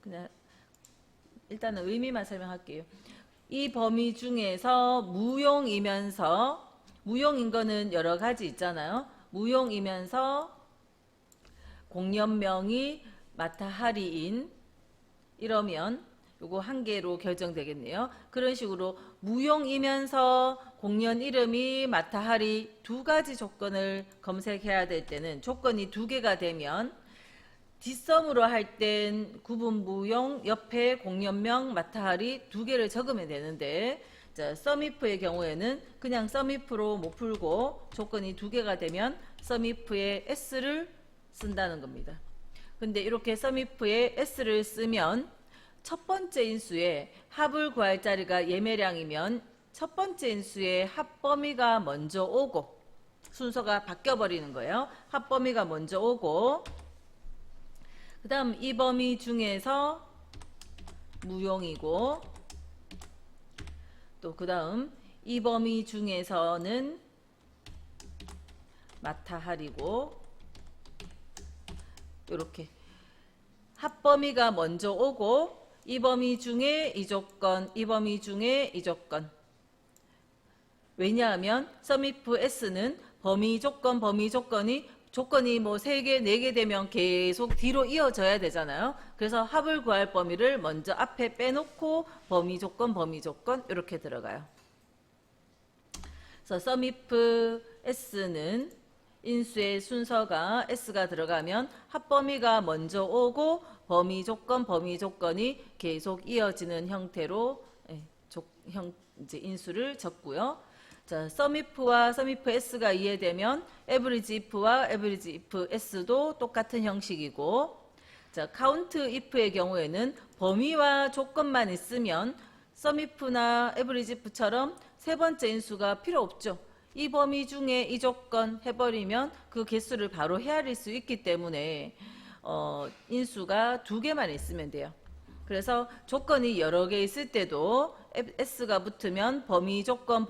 [SPEAKER 1] 그냥 일단은 의미만 설명할게요. 이 범위 중에서 무용이면서, 무용인 거는 여러 가지 있잖아요. 무용이면서 공연명이 마타하리인 이러면 요거 한 개로 결정되겠네요. 그런 식으로 무용이면서 공연 이름이 마타하리 두 가지 조건을 검색해야 될 때는, 조건이 두 개가 되면 뒷섬으로 할 땐 구분 무용 옆에 공연명 마타하리 두 개를 적으면 되는데, 자, 썸이프의 경우에는 그냥 썸이프로 못 풀고 조건이 두 개가 되면 썸이프의 s를 쓴다는 겁니다. 근데 이렇게 썸이프의 s를 쓰면 첫 번째 인수에 합을 구할 자리가 예매량이면 첫 번째 인수에 합범위가 먼저 오고, 순서가 바뀌어 버리는 거예요. 합범위가 먼저 오고, 그 다음 이 범위 중에서 무용이고, 또 그 다음 이 범위 중에서는 마타하리고, 이렇게 합범위가 먼저 오고 이 범위 중에 이 조건, 이 범위 중에 이 조건. 왜냐하면 썸이프 S는 범위 조건, 범위 조건이 뭐 3개, 4개 되면 계속 뒤로 이어져야 되잖아요. 그래서 합을 구할 범위를 먼저 앞에 빼놓고 범위 조건 이렇게 들어가요. 그래서 썸이프 S는 인수의 순서가 S가 들어가면 합범위가 먼저 오고 범위 조건이 계속 이어지는 형태로 이제 인수를 적고요. 자, 썸이프와 썸이프 S가 이해되면 에브리지 if와 에브리지 if S도 똑같은 형식이고, 자, 카운트 if의 경우에는 범위와 조건만 있으면 썸이프나 에브리지 if처럼 세 번째 인수가 필요 없죠. 이 범위 중에 이 조건 해버리면 그 개수를 바로 헤아릴 수 있기 때문에 인수가 두 개만 있으면 돼요. 그래서 조건이 여러 개 있을 때도 S가 붙으면 범위 조건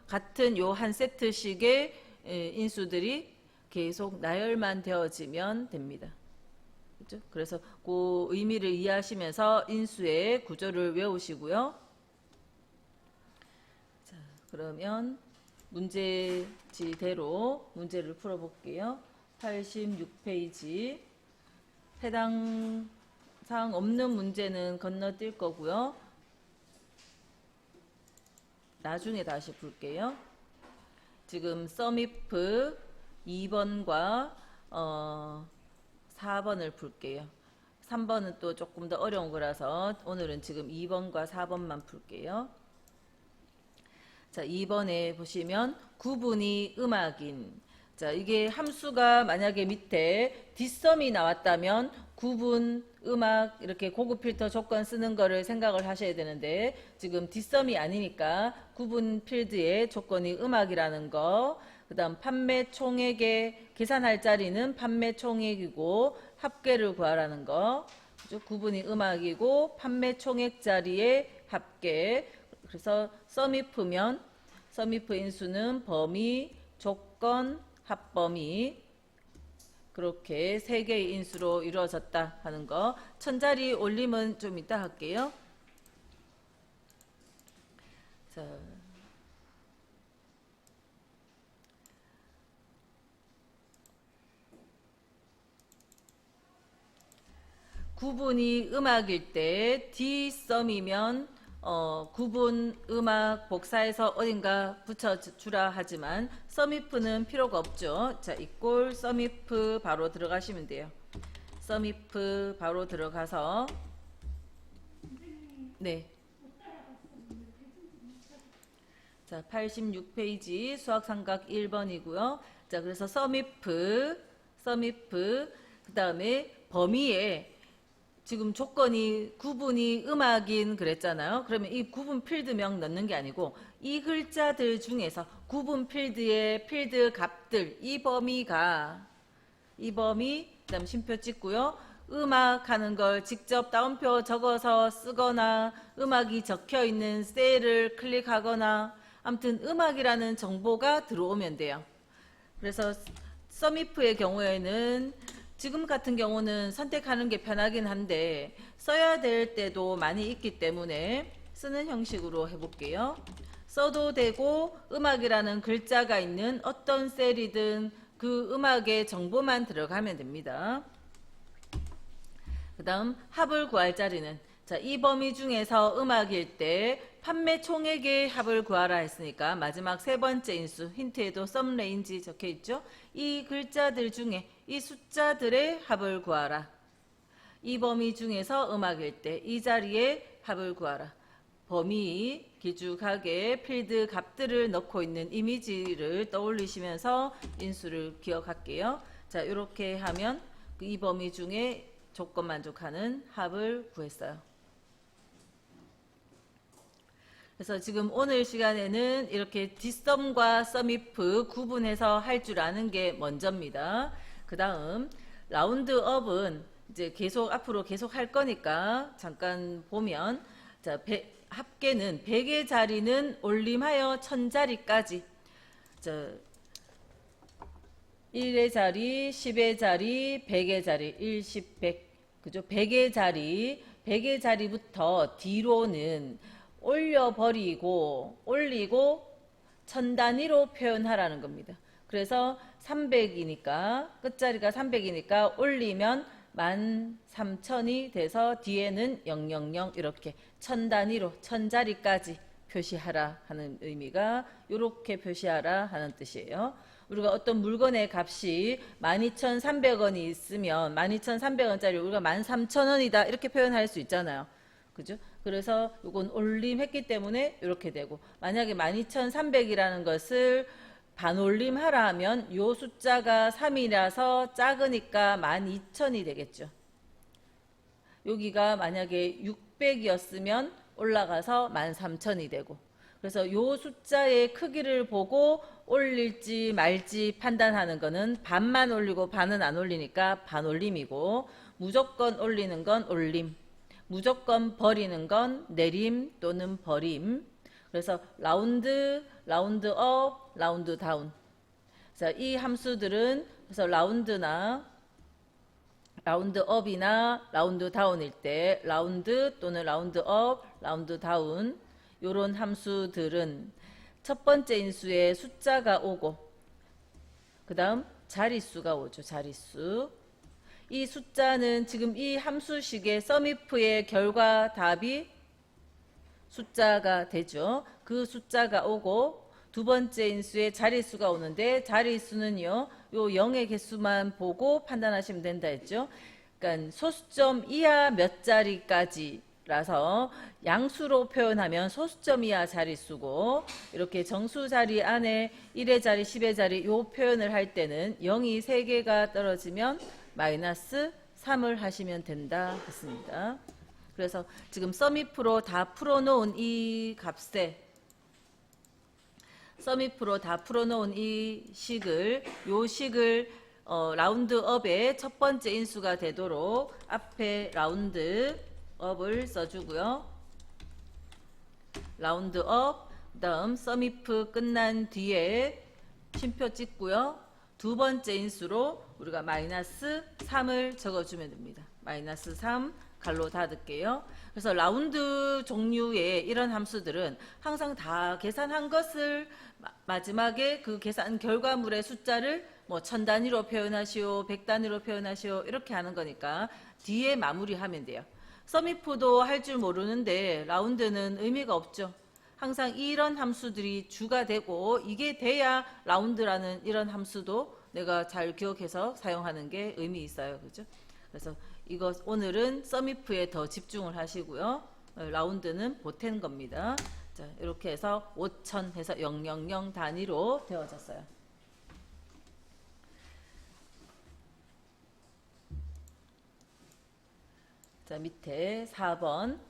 [SPEAKER 1] 같은 요 한 세트씩의 인수들이 계속 나열만 되어지면 됩니다. 그렇죠? 그래서 그 의미를 이해하시면서 인수의 구조를 외우시고요. 그러면 문제지대로 문제를 풀어볼게요. 86페이지. 해당 사항 없는 문제는 건너뛸 거고요. 나중에 다시 볼게요. 지금 썸이프 2번과 4번을 풀게요. 3번은 또 조금 더 어려운 거라서 오늘은 지금 2번과 4번만 풀게요. 자, 2번에 보시면 구분이 음악인. 자, 이게 함수가 만약에 밑에 뒷섬이 나왔다면 구분, 음악 이렇게 고급 필터 조건 쓰는 거를 생각을 하셔야 되는데 지금 뒷섬이 아니니까 구분 필드의 조건이 음악이라는 거, 그 다음 판매 총액의 계산할 자리는 판매 총액이고 합계를 구하라는 거, 그죠? 구분이 음악이고 판매 총액 자리의 합계. 그래서 썸이프면 썸이프 인수는 범위, 조건, 합범위 그렇게 세 개의 인수로 이루어졌다 하는 거. 천자리 올림은 좀 이따 할게요. 자, 구분이 음악일 때 D썸이면 구분, 음악, 복사해서 어딘가 붙여주라 하지만 썸이프는 필요가 없죠. 자, 이꼴 썸이프 바로 들어가시면 돼요. 썸이프 바로 들어가서 네. 자, 86페이지 수학삼각 1번이고요. 자, 그래서 썸이프 그 다음에 범위에 지금 조건이 구분이 음악인 그랬잖아요. 그러면 이 구분 필드명 넣는 게 아니고 이 글자들 중에서 구분 필드의 필드 값들 이 범위 그다음 쉼표 찍고요. 음악 하는 걸 직접 따옴표 적어서 쓰거나 음악이 적혀 있는 셀을 클릭하거나 아무튼 음악이라는 정보가 들어오면 돼요. 그래서 썸이프의 경우에는 지금 같은 경우는 선택하는 게 편하긴 한데 써야 될 때도 많이 있기 때문에 쓰는 형식으로 해볼게요. 써도 되고 음악이라는 글자가 있는 어떤 셀이든 그 음악의 정보만 들어가면 됩니다. 그 다음 합을 구할 자리는 자, 이 범위 중에서 음악일 때 판매 총액의 합을 구하라 했으니까 마지막 세 번째 인수 힌트에도 썸 레인지 적혀 있죠. 이 글자들 중에 이 숫자들의 합을 구하라. 이 범위 중에서 음악일 때 이 자리에 합을 구하라. 범위 길쭉하게 필드 값들을 넣고 있는 이미지를 떠올리시면서 인수를 기억할게요. 자, 이렇게 하면 이 범위 중에 조건 만족하는 합을 구했어요. 그래서 지금 오늘 시간에는 이렇게 뒷썸과 썸이프 구분해서 할 줄 아는 게 먼저입니다. 그 다음 라운드업은 이제 계속 앞으로 계속 할 거니까 잠깐 보면 자, 합계는 100의 자리는 올림하여 1000자리까지 1의 자리, 10의 자리, 100의 자리, 1, 10, 100 그죠? 100의 자리부터 뒤로는 올리고 1000단위로 표현하라는 겁니다. 그래서 300이니까 끝자리가 300이니까 올리면 13,000이 돼서 뒤에는 000 이렇게 1000단위로 1000자리까지 표시하라 하는 의미가 이렇게 표시하라 하는 뜻이에요. 우리가 어떤 물건의 값이 12,300원이 있으면 12,300원짜리 우리가 13,000원이다 이렇게 표현할 수 있잖아요. 그죠? 그래서 이건 올림했기 때문에 이렇게 되고 만약에 12,300이라는 것을 반올림하라 하면 요 숫자가 3이라서 작으니까 12,000이 되겠죠. 여기가 만약에 600이었으면 올라가서 13,000이 되고 그래서 요 숫자의 크기를 보고 올릴지 말지 판단하는 거는 반만 올리고 반은 안 올리니까 반올림이고 무조건 올리는 건 올림 무조건 버리는 건 내림 또는 버림. 그래서 라운드업, 라운드 다운. 자, 이 함수들은 그래서 라운드업이나 라운드 다운일 때 라운드 또는 라운드업, 라운드 다운 요런 함수들은 첫 번째 인수에 숫자가 오고 그 다음 자릿수가 오죠. 자릿수. 이 숫자는 지금 이 함수식의 sumif의 결과 답이 숫자가 되죠. 그 숫자가 오고 두 번째 인수에 자릿수가 오는데 자릿수는요, 요 0의 개수만 보고 판단하시면 된다 했죠. 그러니까 소수점 이하 몇 자리까지라서 양수로 표현하면 소수점 이하 자릿수고, 이렇게 정수 자리 안에 1의 자리, 10의 자리 요 표현을 할 때는 0이 3개가 떨어지면 마이너스 3을 하시면 된다 했습니다. 그래서 지금 sumif로 다 풀어놓은 이 값에 sumif로 다 풀어놓은 이 식을 라운드업의 첫 번째 인수가 되도록 앞에 라운드업을 써주고요. 라운드업, 그 다음 sumif 끝난 뒤에 쉼표 찍고요. 두 번째 인수로 우리가 마이너스 3을 적어주면 됩니다. 마이너스 3 갈로 닫을게요. 그래서 라운드 종류의 이런 함수들은 항상 다 계산한 것을 마지막에 그 계산 결과물의 숫자를 뭐 1000단위로 표현하시오, 100단위로 표현하시오 이렇게 하는 거니까 뒤에 마무리하면 돼요. sumif도 할 줄 모르는데 라운드는 의미가 없죠. 항상 이런 함수들이 주가 되고 이게 돼야 라운드라는 이런 함수도 내가 잘 기억해서 사용하는 게 의미 있어요. 그죠? 그래서 이거 오늘은 sumif에 더 집중을 하시고요. 라운드는 보탠 겁니다. 자, 이렇게 해서 5000 해서 000 단위로 되어졌어요. 자, 밑에 4번.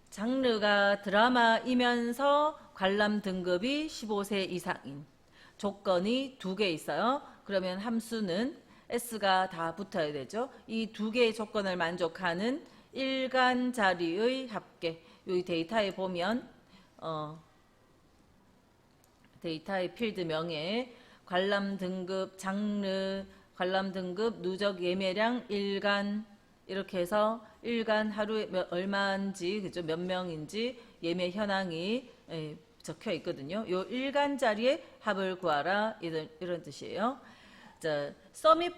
[SPEAKER 1] 장르가 드라마이면서 관람 등급이 15세 이상인 조건이 2개 있어요. 그러면 함수는 S가 다 붙어야 되죠. 이 2개의 조건을 만족하는 일간 자리의 합계. 여기 데이터에 보면 데이터의 필드명에 관람 등급, 장르, 관람 등급, 누적 예매량, 일간 이렇게 해서 일간 하루에 얼마인지, 그죠? 몇 명인지 예매 현황이 적혀 있거든요. 요 일간 자리에 합을 구하라 이런 뜻이에요. 자, sumif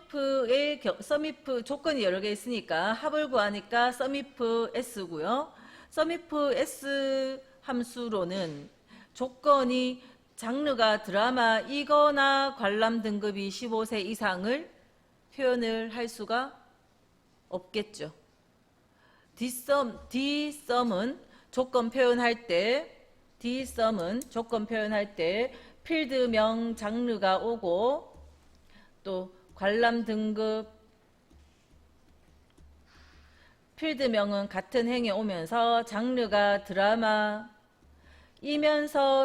[SPEAKER 1] 조건이 여러 개 있으니까 합을 구하니까 sumif s고요. sumif s 함수로는 조건이 장르가 드라마이거나 관람 등급이 15세 이상을 표현을 할 수가 없겠죠. dsum은 조건 표현할 때 필드명 장르가 오고 또 관람 등급 필드명은 같은 행에 오면서 장르가 드라마이면서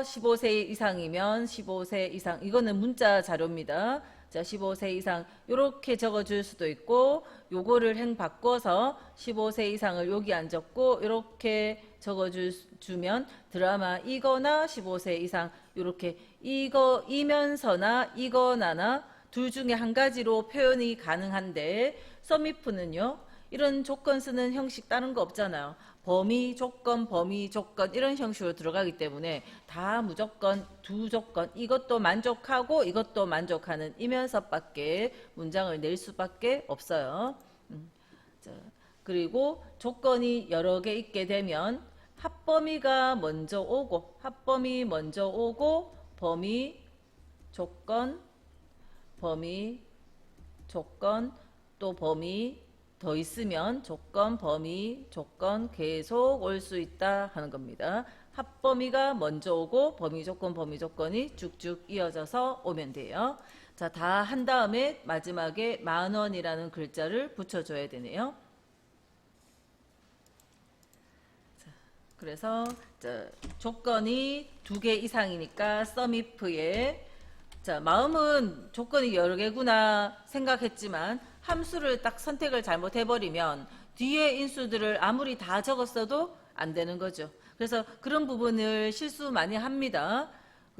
[SPEAKER 1] 15세 이상이면 15세 이상, 이거는 문자 자료입니다. 자, 15세 이상 이렇게 적어줄 수도 있고, 요거를 행 바꿔서 15세 이상을 여기 안 적고 이렇게 적어주면 드라마이거나 15세 이상, 이렇게 이면서나 이거나나 둘 중에 한 가지로 표현이 가능한데, sumif는요 이런 조건 쓰는 형식 다른 거 없잖아요. 범위 조건 이런 형식으로 들어가기 때문에 다 무조건 두 조건, 이것도 만족하고 이것도 만족하는 이면서밖에 문장을 낼 수밖에 없어요. 자, 그리고 조건이 여러 개 있게 되면 합범위가 먼저 오고 범위 조건 또 범위 더 있으면 조건, 범위, 조건 계속 올 수 있다 하는 겁니다. 합범위가 먼저 오고 범위, 조건이 쭉쭉 이어져서 오면 돼요. 자, 다 한 다음에 마지막에 10,000원이라는 글자를 붙여줘야 되네요. 자, 그래서 조건이 2개 이상이니까 sumif에 자, 마음은 조건이 여러 개구나 생각했지만 함수를 딱 선택을 잘못해버리면 뒤에 인수들을 아무리 다 적었어도 안 되는 거죠. 그래서 그런 부분을 실수 많이 합니다.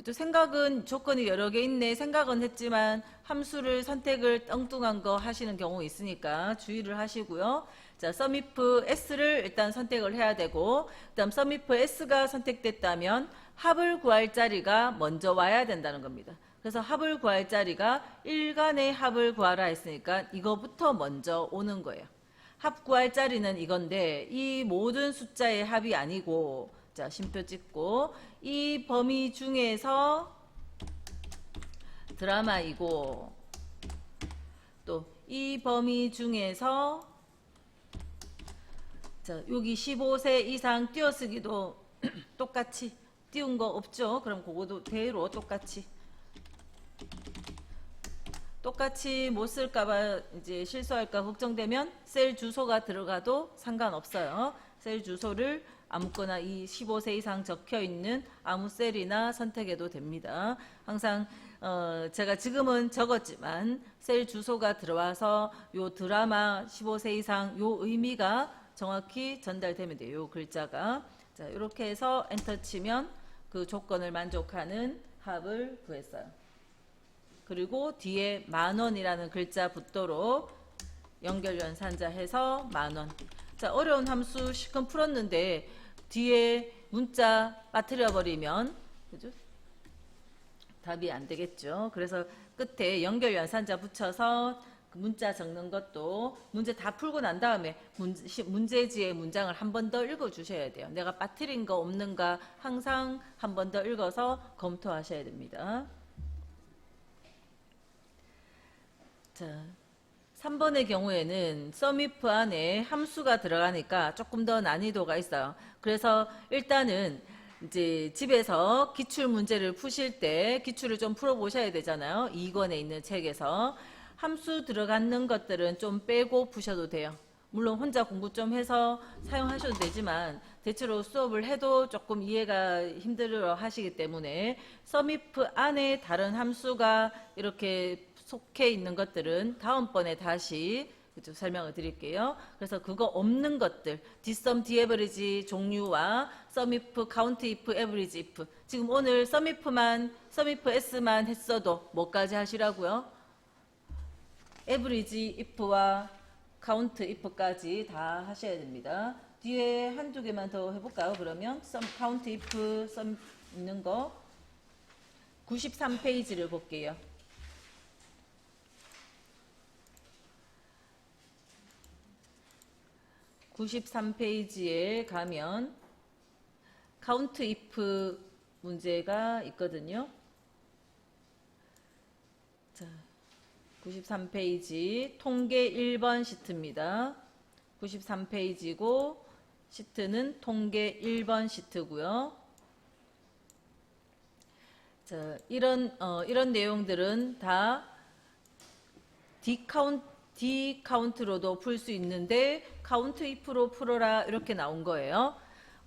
[SPEAKER 1] 또 생각은 조건이 여러 개 있네 생각은 했지만 함수를 선택을 엉뚱한 거 하시는 경우 있으니까 주의를 하시고요. 자, 썸이프 S를 일단 선택을 해야 되고, 그다음 썸이프 S가 선택됐다면 합을 구할 자리가 먼저 와야 된다는 겁니다. 그래서 합을 구할 자리가 1간의 합을 구하라 했으니까 이거부터 먼저 오는 거예요. 합 구할 자리는 이건데 이 모든 숫자의 합이 아니고, 자, 쉼표 찍고, 이 범위 중에서 드라마이고, 또 이 범위 중에서, 자, 여기 15세 이상 띄어쓰기도 똑같이 띄운 거 없죠? 그럼 그거도 그대로 똑같이 못 쓸까봐 이제 실수할까 걱정되면 셀 주소가 들어가도 상관없어요. 셀 주소를 아무거나 이 15세 이상 적혀 있는 아무 셀이나 선택해도 됩니다. 항상 제가 지금은 적었지만 셀 주소가 들어와서 요 드라마 15세 이상 요 의미가 정확히 전달되면 돼요. 요 글자가. 자, 이렇게 해서 엔터 치면 그 조건을 만족하는 합을 구했어요. 그리고 뒤에 만원이라는 글자 붙도록 연결연산자 해서 만원. 자, 어려운 함수 실컷 풀었는데 뒤에 문자 빠뜨려 버리면, 그죠? 답이 안 되겠죠. 그래서 끝에 연결연산자 붙여서 그 문자 적는 것도 문제 다 풀고 난 다음에 문제지의 문장을 한 번 더 읽어 주셔야 돼요. 내가 빠뜨린 거 없는가 항상 한 번 더 읽어서 검토하셔야 됩니다. 자, 3번의 경우에는 썸이프 안에 함수가 들어가니까 조금 더 난이도가 있어요. 그래서 일단은 이제 집에서 기출 문제를 푸실 때 기출을 좀 풀어보셔야 되잖아요. 2권에 있는 책에서 함수 들어가는 것들은 좀 빼고 푸셔도 돼요. 물론 혼자 공부 좀 해서 사용하셔도 되지만 대체로 수업을 해도 조금 이해가 힘들어 하시기 때문에 썸이프 안에 다른 함수가 이렇게 속해 있는 것들은 다음번에 다시 설명을 드릴게요. 그래서 그거 없는 것들, 뒷섬, 디에버리지 종류와 썸이프, 카운트이프, 에버리지이프. 지금 오늘 썸이프 S만 했어도 뭐까지 하시라고요? 에버리지이프와 카운트이프까지 다 하셔야 됩니다. 뒤에 한두 개만 더 해볼까요? 그러면 카운트이프 썸 있는 거 93페이지를 볼게요. 93페이지에 가면 카운트 이프 문제가 있거든요. 자, 93페이지 통계 1번 시트입니다. 93페이지고 시트는 통계 1번 시트고요. 자, 이런 내용들은 다 디카운트로도 풀 수 있는데 카운트 if로 풀어라 이렇게 나온 거예요.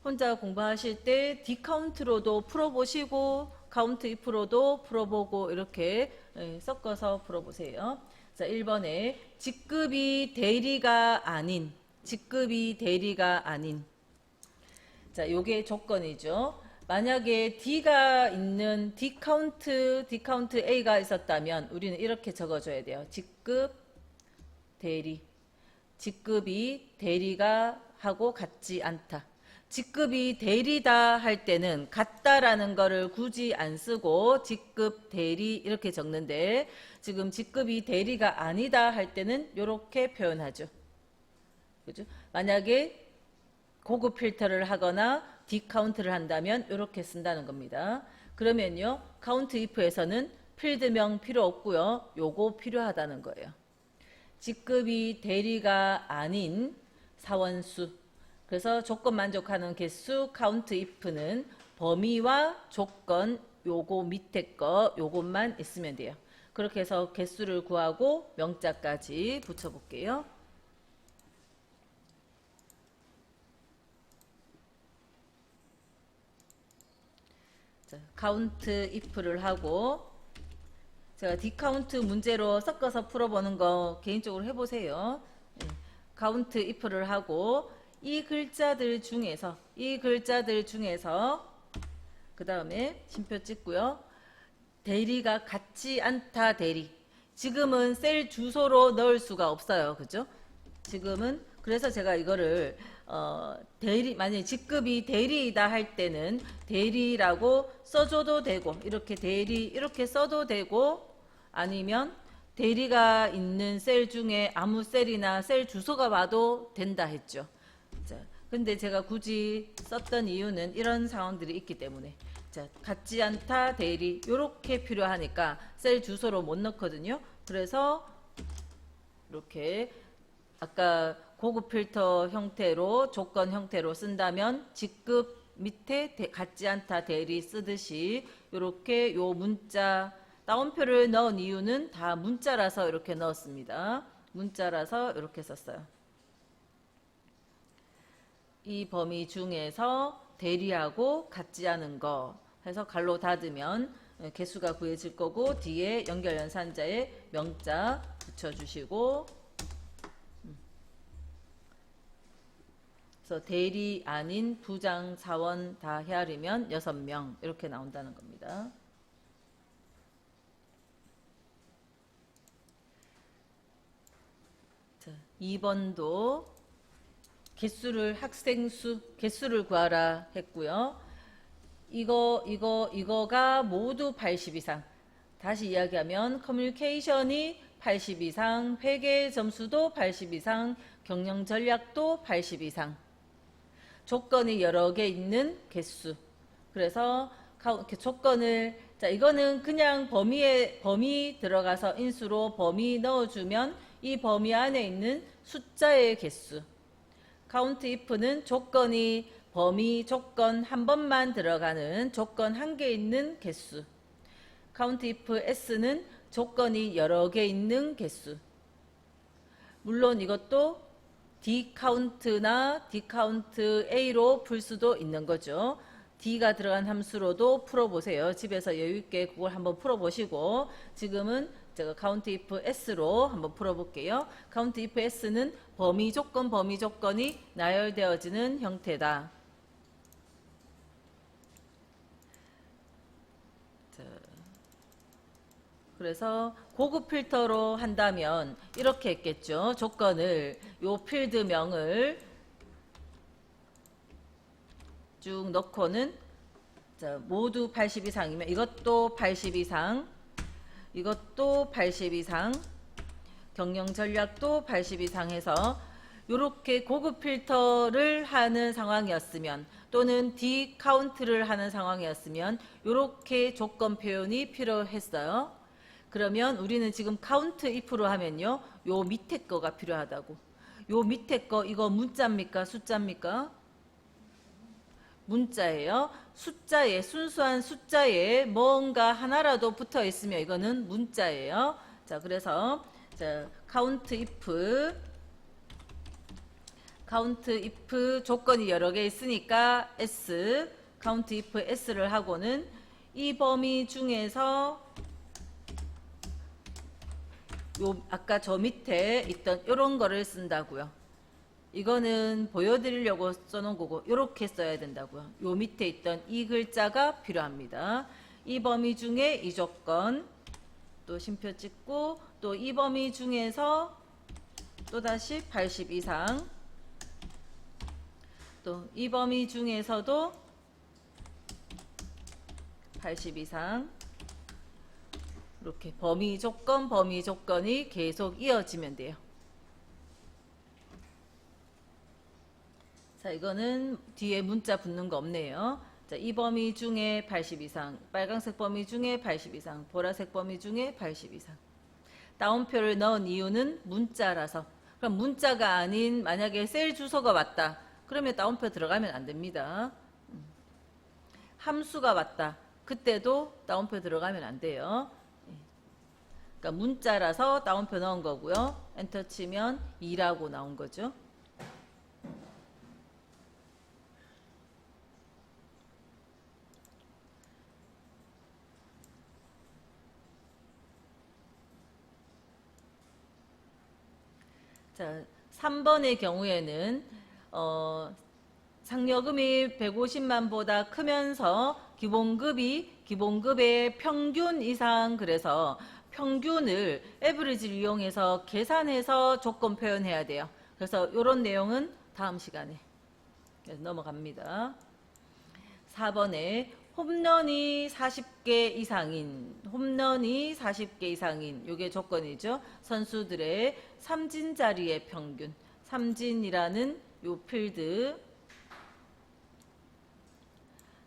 [SPEAKER 1] 혼자 공부하실 때 디카운트로도 풀어보시고 카운트 if로도 풀어보고 이렇게 섞어서 풀어보세요. 자, 1번에 직급이 대리가 아닌 자, 요게 조건이죠. 만약에 D가 있는 디카운트 A가 있었다면 우리는 이렇게 적어줘야 돼요. 직급 대리. 직급이 대리가 하고 같지 않다. 직급이 대리다 할 때는 같다라는 거를 굳이 안 쓰고 직급 대리 이렇게 적는데 지금 직급이 대리가 아니다 할 때는 이렇게 표현하죠. 그죠? 만약에 고급 필터를 하거나 디카운트를 한다면 이렇게 쓴다는 겁니다. 그러면요, 카운트 if에서는 필드명 필요 없고요. 요거 필요하다는 거예요. 직급이 대리가 아닌 사원수. 그래서 조건 만족하는 개수 카운트 if는 범위와 조건 요거 밑에 거 요것만 있으면 돼요. 그렇게 해서 개수를 구하고 명자까지 붙여볼게요. 자, 카운트 if를 하고 제가 디카운트 문제로 섞어서 풀어보는 거 개인적으로 해보세요. 카운트 if를 하고 이 글자들 중에서 그 다음에 쉼표 찍고요. 대리가 같지 않다 대리. 지금은 셀 주소로 넣을 수가 없어요. 그죠? 지금은 그래서 제가 이거를 만약에 직급이 대리이다 할 때는 대리라고 써줘도 되고, 이렇게 대리 이렇게 써도 되고, 아니면 대리가 있는 셀 중에 아무 셀이나 셀 주소가 와도 된다 했죠. 자, 근데 제가 굳이 썼던 이유는 이런 상황들이 있기 때문에, 자, 같지 않다 대리 요렇게 필요하니까 셀 주소로 못 넣거든요. 그래서 이렇게 아까 고급 필터 형태로 조건 형태로 쓴다면 직급 밑에 같지 않다 대리 쓰듯이 이렇게 요 문자 따옴표를 넣은 이유는 다 문자라서 이렇게 넣었습니다. 문자라서 이렇게 썼어요. 이 범위 중에서 대리하고 같지 않은 거 해서 갈로 닫으면 개수가 구해질 거고, 뒤에 연결연산자의 명자 붙여주시고, 그래서 대리 아닌 부장 사원 다 헤아리면 6명 이렇게 나온다는 겁니다. 자, 2번도 학생 수 개수를 구하라 했고요. 이거가 모두 80 이상. 다시 이야기하면 커뮤니케이션이 80 이상, 회계 점수도 80 이상, 경영 전략도 80 이상. 조건이 여러 개 있는 개수. 그래서 조건을, 자, 이거는 그냥 범위 들어가서 인수로 범위 넣어주면 이 범위 안에 있는 숫자의 개수. count if는 조건이 범위 조건 한 번만 들어가는 조건 한 개 있는 개수. count if s는 조건이 여러 개 있는 개수. 물론 이것도 dcount나 dcount a로 풀 수도 있는 거죠. d가 들어간 함수로도 풀어보세요. 집에서 여유있게 그걸 한번 풀어보시고, 지금은 제가 count if s로 한번 풀어볼게요. count if s는 범위 조건이 나열되어지는 형태다. 자, 그래서 고급 필터로 한다면 이렇게 했겠죠. 조건을, 요 필드명을 쭉 넣고는, 자, 모두 80 이상이면 이것도 80 이상, 이것도 80 이상, 경영 전략도 80 이상 해서 이렇게 고급 필터를 하는 상황이었으면, 또는 디카운트를 하는 상황이었으면 이렇게 조건 표현이 필요했어요. 그러면 우리는 지금 count if로 하면요, 요 밑에 거가 필요하다고. 요 밑에 거 이거 문자입니까 숫자입니까? 문자예요. 숫자에, 순수한 숫자에 뭔가 하나라도 붙어 있으면 이거는 문자예요. 자, 그래서 자, count if 조건이 여러 개 있으니까 s, count if s를 하고는 이 범위 중에서 요 아까 저 밑에 있던 이런 거를 쓴다고요. 이거는 보여드리려고 써놓은 거고, 이렇게 써야 된다고요. 요 밑에 있던 이 글자가 필요합니다. 이 범위 중에 이 조건, 또 쉼표 찍고, 또 이 범위 중에서 또다시 80 이상, 또 이 범위 중에서도 80 이상, 이렇게 범위 조건이 계속 이어지면 돼요. 자, 이거는 뒤에 문자 붙는 거 없네요. 자, 이 범위 중에 80 이상, 빨간색 범위 중에 80 이상, 보라색 범위 중에 80 이상. 따옴표를 넣은 이유는 문자라서. 그럼 문자가 아닌 만약에 셀 주소가 왔다. 그러면 따옴표 들어가면 안 됩니다. 함수가 왔다. 그때도 따옴표 들어가면 안 돼요. 그러니까 문자라서 따옴표 넣은 거고요. 엔터 치면 2라고 나온 거죠. 자, 3번의 경우에는 상여금이 150만보다 크면서 기본급의 평균 이상, 그래서 평균을 에버리지를 이용해서 계산해서 조건 표현해야 돼요. 그래서 이런 내용은 다음 시간에 넘어갑니다. 4번에 홈런이 40개 이상인 요게 조건이죠. 선수들의 삼진 자리의 평균, 삼진이라는 요 필드,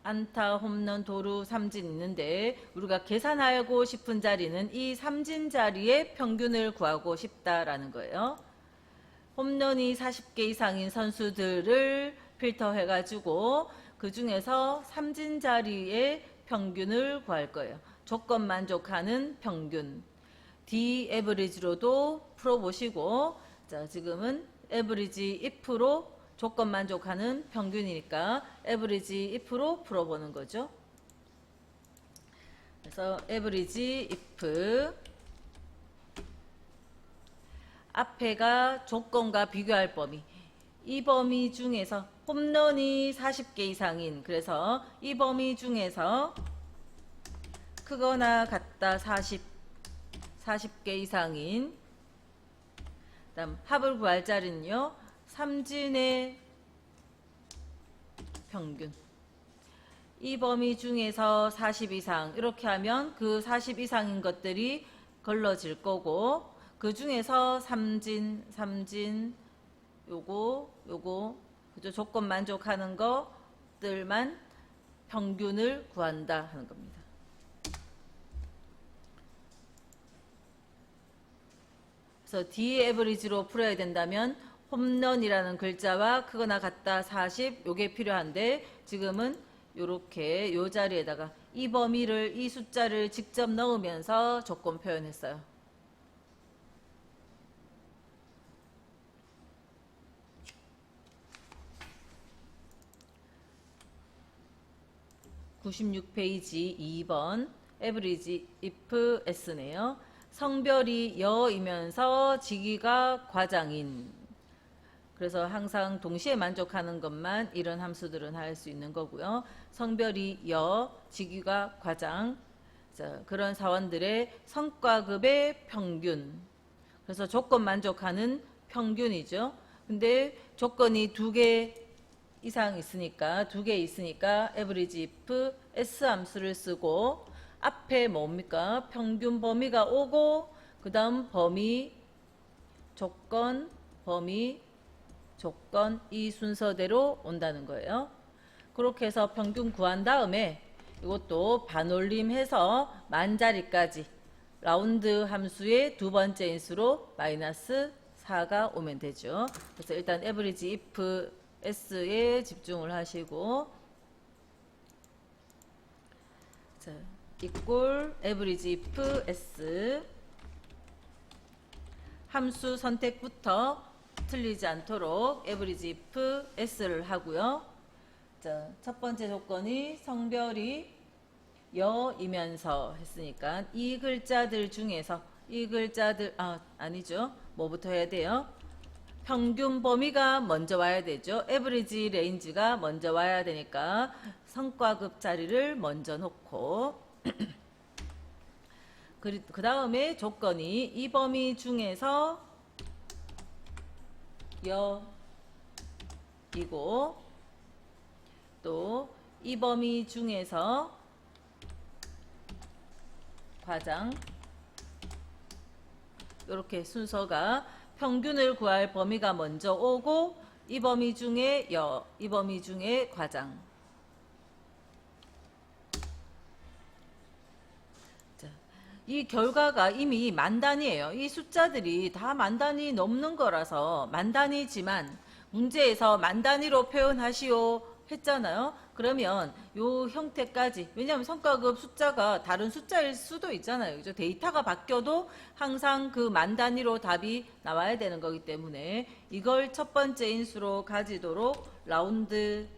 [SPEAKER 1] 안타, 홈런, 도루, 삼진 있는데 우리가 계산하고 싶은 자리는 이 삼진 자리의 평균을 구하고 싶다라는 거예요. 홈런이 40개 이상인 선수들을 필터해가지고 그 중에서 삼진 자리의 평균을 구할 거예요. 조건 만족하는 평균. D 에버리지로도 풀어보시고, 자, 지금은 에버리지 if로 조건 만족하는 평균이니까 에버리지 if로 풀어보는 거죠. 그래서 에버리지 if 앞에가 조건과 비교할 범위, 이 범위 중에서 홈런이 40개 이상인, 그래서 이 범위 중에서 크거나 같다 40개 이상인, 그다음 합을 구할 자리는요, 삼진의 평균, 이 범위 중에서 40 이상, 이렇게 하면 그 40 이상인 것들이 걸러질 거고, 그 중에서 삼진 요거 그죠? 조건 만족하는 것들만 평균을 구한다 하는 겁니다. 그래서 D 에버리지로 풀어야 된다면 홈런이라는 글자와 크거나 같다 40 요게 필요한데, 지금은 요렇게 요 자리에다가 이 범위를, 이 숫자를 직접 넣으면서 조건 표현했어요. (96페이지) 2번 average if s네요. 성별이 여이면서 직위가 과장인, 그래서 항상 동시에 만족하는 것만 이런 함수들은 할 수 있는 거고요. 성별이 여, 직위가 과장, 자, 그런 사원들의 성과급의 평균, 그래서 조건 만족하는 평균이죠. 근데 조건이 2개 이상 있으니까, 2개 있으니까 average if s 함수를 쓰고, 앞에 뭡니까? 평균 범위가 오고, 그 다음 범위, 조건, 범위, 조건, 이 순서대로 온다는 거예요. 그렇게 해서 평균 구한 다음에 이것도 반올림해서 만자리까지 라운드 함수의 두 번째 인수로 마이너스 4가 오면 되죠. 그래서 일단 average if s에 집중을 하시고, 자, equal average if s, 함수 선택부터 틀리지 않도록 average if s를 하고요. 자, 첫 번째 조건이 성별이 여이면서 했으니까 이 글자들 중에서, 이 글자들, 아니죠. 뭐부터 해야 돼요? 평균 범위가 먼저 와야 되죠. 에버리지 레인지가 먼저 와야 되니까 성과급 자리를 먼저 놓고, 그 다음에 조건이 이 범위 중에서 여이고, 또 이 범위 중에서 과장, 이렇게 순서가 평균을 구할 범위가 먼저 오고, 이 범위 중에 여, 이 범위 중에 과장. 자, 이 결과가 이미 만 단위예요. 이 숫자들이 다 만 단위 넘는 거라서 만 단위지만 문제에서 만 단위로 표현하시오 했잖아요. 그러면 요 형태까지, 왜냐하면 성과급 숫자가 다른 숫자일 수도 있잖아요. 그죠? 데이터가 바뀌어도 항상 그 만 단위로 답이 나와야 되는 거기 때문에 이걸 첫 번째 인수로 가지도록 라운드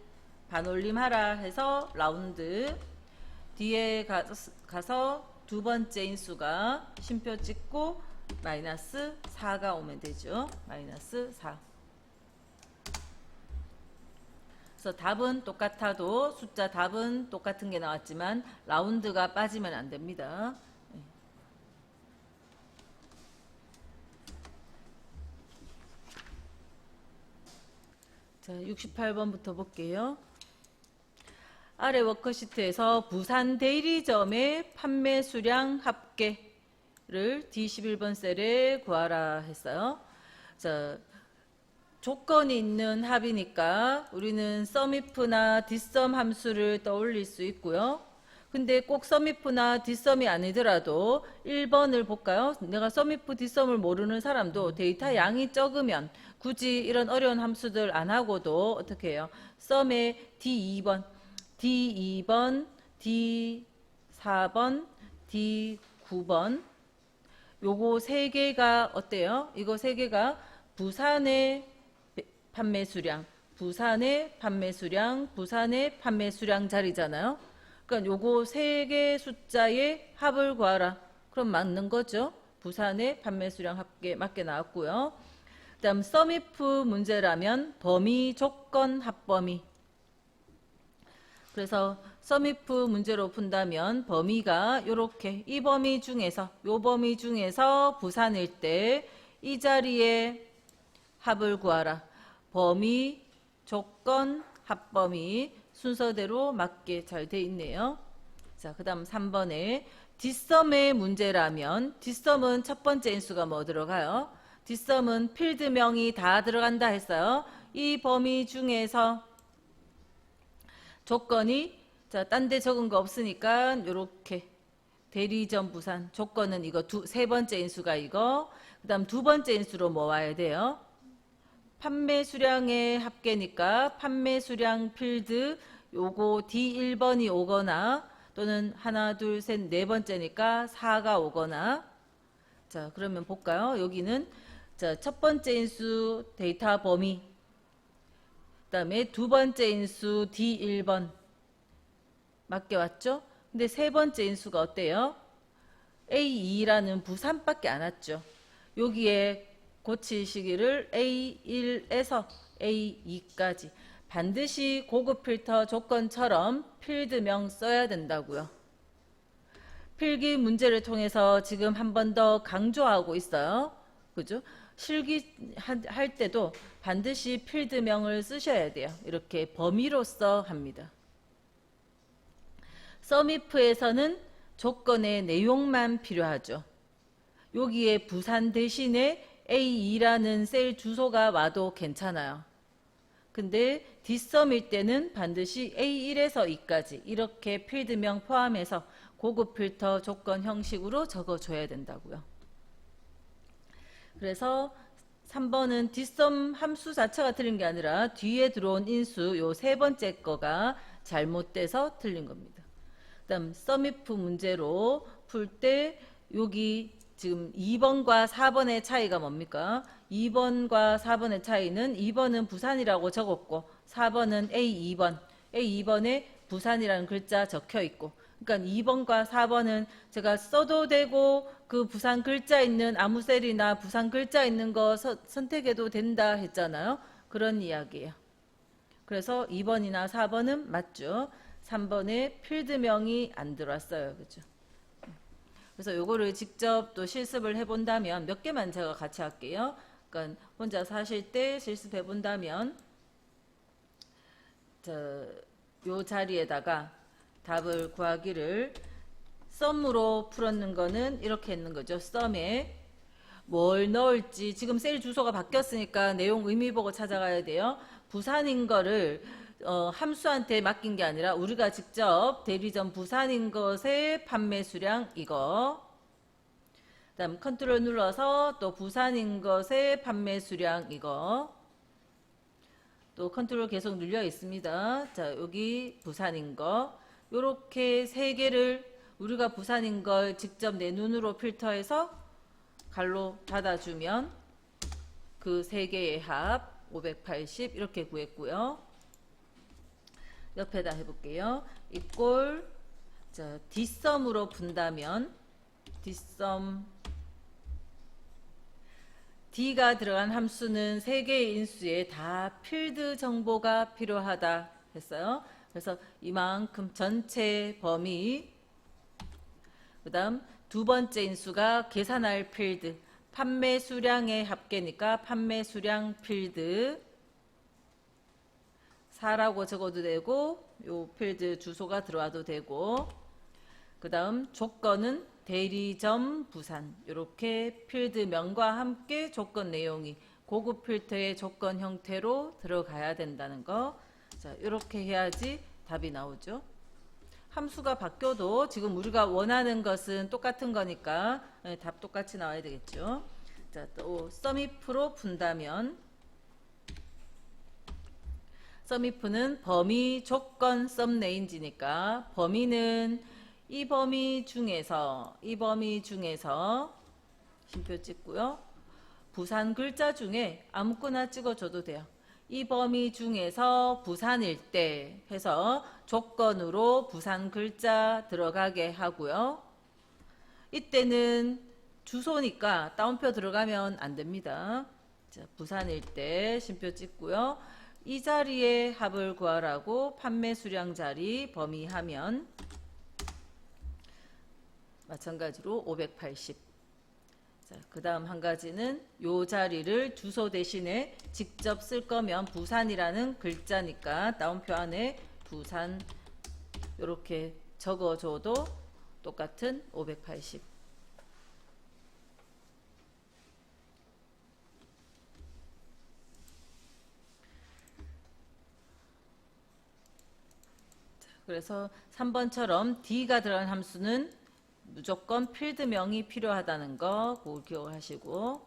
[SPEAKER 1] 반올림하라 해서 라운드, 뒤에 가서 두 번째 인수가 쉼표 찍고 마이너스 4가 오면 되죠. 마이너스 4. 그래서 답은 똑같아도, 숫자 답은 똑같은 게 나왔지만 라운드가 빠지면 안 됩니다. 자, 68번부터 볼게요. 아래 워크시트에서 부산 대리점의 판매 수량 합계를 D11번 셀에 구하라 했어요. 자, 조건이 있는 합이니까 우리는 썸이프나 뒷썸 함수를 떠올릴 수 있고요. 근데 꼭 썸이프나 뒷썸이 아니더라도 1번을 볼까요? 내가 썸이프 뒷썸을 모르는 사람도 데이터 양이 적으면 굳이 이런 어려운 함수들 안 하고도 어떻게 해요? 썸의 D2번, D2번, D4번, D9번 요거 세 개가 어때요? 이거 세 개가 부산의 판매 수량, 부산의 판매 수량, 부산의 판매 수량 자리잖아요. 그러니까 요거 세 개 숫자의 합을 구하라. 그럼 맞는 거죠. 부산의 판매 수량 합계 맞게 나왔고요. 그다음 썸이프 문제라면 범위, 조건, 합범위. 그래서 썸이프 문제로 푼다면 범위가 요렇게 이 범위 중에서 요 범위 중에서 부산일 때 이 자리에 합을 구하라. 범위, 조건, 합범위 순서대로 맞게 잘 돼 있네요. 자, 그다음 3번에 뒷썸의 문제라면 뒷썸은 첫 번째 인수가 뭐 들어가요? 뒷썸은 필드명이 다 들어간다 했어요. 이 범위 중에서 조건이 자, 딴 데 적은 거 없으니까 요렇게 대리점 부산 조건은 이거 세 번째 인수가 이거 그다음 두 번째 인수로 뭐 와야 돼요? 판매 수량의 합계니까 판매 수량 필드 요거 D1번이 오거나 또는 하나 둘 셋 네 번째니까 4가 오거나 자 그러면 볼까요? 여기는 자, 첫 번째 인수 데이터 범위 그다음에 두 번째 인수 D1번 맞게 왔죠? 근데 세 번째 인수가 어때요? A2라는 부산밖에 안 왔죠. 여기에 고치시기를 A1에서 A2까지 반드시 고급 필터 조건처럼 필드명 써야 된다고요. 필기 문제를 통해서 지금 한 번 더 강조하고 있어요. 그죠? 실기할 때도 반드시 필드명을 쓰셔야 돼요. 이렇게 범위로서 합니다. 썸이프에서는 조건의 내용만 필요하죠. 여기에 부산 대신에 A2라는 셀 주소가 와도 괜찮아요. 근데 뒷썸일 때는 반드시 A1에서 2까지 이렇게 필드명 포함해서 고급 필터 조건 형식으로 적어줘야 된다고요. 그래서 3번은 뒷썸 함수 자체가 틀린 게 아니라 뒤에 들어온 인수 요 세 번째 거가 잘못돼서 틀린 겁니다. 그다음 썸이프 문제로 풀 때 여기 지금 2번과 4번의 차이가 뭡니까? 2번과 4번의 차이는 2번은 부산이라고 적었고 4번은 A2번. A2번에 부산이라는 글자 적혀 있고 그러니까 2번과 4번은 제가 써도 되고 그 부산 글자 있는 아무 셀이나 부산 글자 있는 거 선택해도 된다 했잖아요. 그런 이야기예요. 그래서 2번이나 4번은 맞죠. 3번에 필드명이 안 들어왔어요. 그죠? 그래서 요거를 직접 또 실습을 해본다면 몇 개만 제가 같이 할게요. 그러니까 혼자 사실 때 실습해 본다면 요 자리에다가 답을 구하기를 썸으로 풀었는 거는 이렇게 했는 거죠. 썸에 뭘 넣을지 지금 셀 주소가 바뀌었으니까 내용 의미 보고 찾아가야 돼요. 부산인 거를 함수한테 맡긴 게 아니라 우리가 직접 대리점 부산인 것의 판매 수량 이거 그다음 컨트롤 눌러서 또 부산인 것의 판매 수량 이거 또 컨트롤 계속 눌려 있습니다. 자 여기 부산인 거 요렇게 세 개를 우리가 부산인 걸 직접 내 눈으로 필터해서 갈로 닫아주면 그 세 개의 합 580 이렇게 구했고요. 옆에다 해볼게요. 이꼴 자 뒷썸으로 푼다면 뒷썸 D가 들어간 함수는 3개의 인수에 다 필드 정보가 필요하다 했어요. 그래서 이만큼 전체 범위 그 다음 두 번째 인수가 계산할 필드 판매 수량의 합계니까 판매 수량 필드 4라고 적어도 되고 요 필드 주소가 들어와도 되고, 그 다음 조건은 대리점 부산, 이렇게 필드명과 함께 조건 내용이 고급 필터의 조건 형태로 들어가야 된다는 거. 자, 이렇게 해야지 답이 나오죠. 함수가 바뀌어도 지금 우리가 원하는 것은 똑같은 거니까 답 똑같이 나와야 되겠죠. 자, 또 썸이프로 푼다면, 썸이프는 범위 조건 썸레인지니까 범위는 이 범위 중에서 쉼표 찍고요. 부산 글자 중에 아무거나 찍어줘도 돼요. 이 범위 중에서 부산일 때 해서 조건으로 부산 글자 들어가게 하고요. 이때는 주소니까 따옴표 들어가면 안 됩니다. 자, 부산일 때 쉼표 찍고요. 이 자리에 합을 구하라고 판매 수량 자리 범위하면 마찬가지로 580. 자, 그 다음 한 가지는 요 자리를 주소 대신에 직접 쓸 거면 부산이라는 글자니까 따옴표 안에 부산 이렇게 적어줘도 똑같은 580. 그래서 3번처럼 D가 들어간 함수는 무조건 필드명이 필요하다는 거 그거 기억하시고,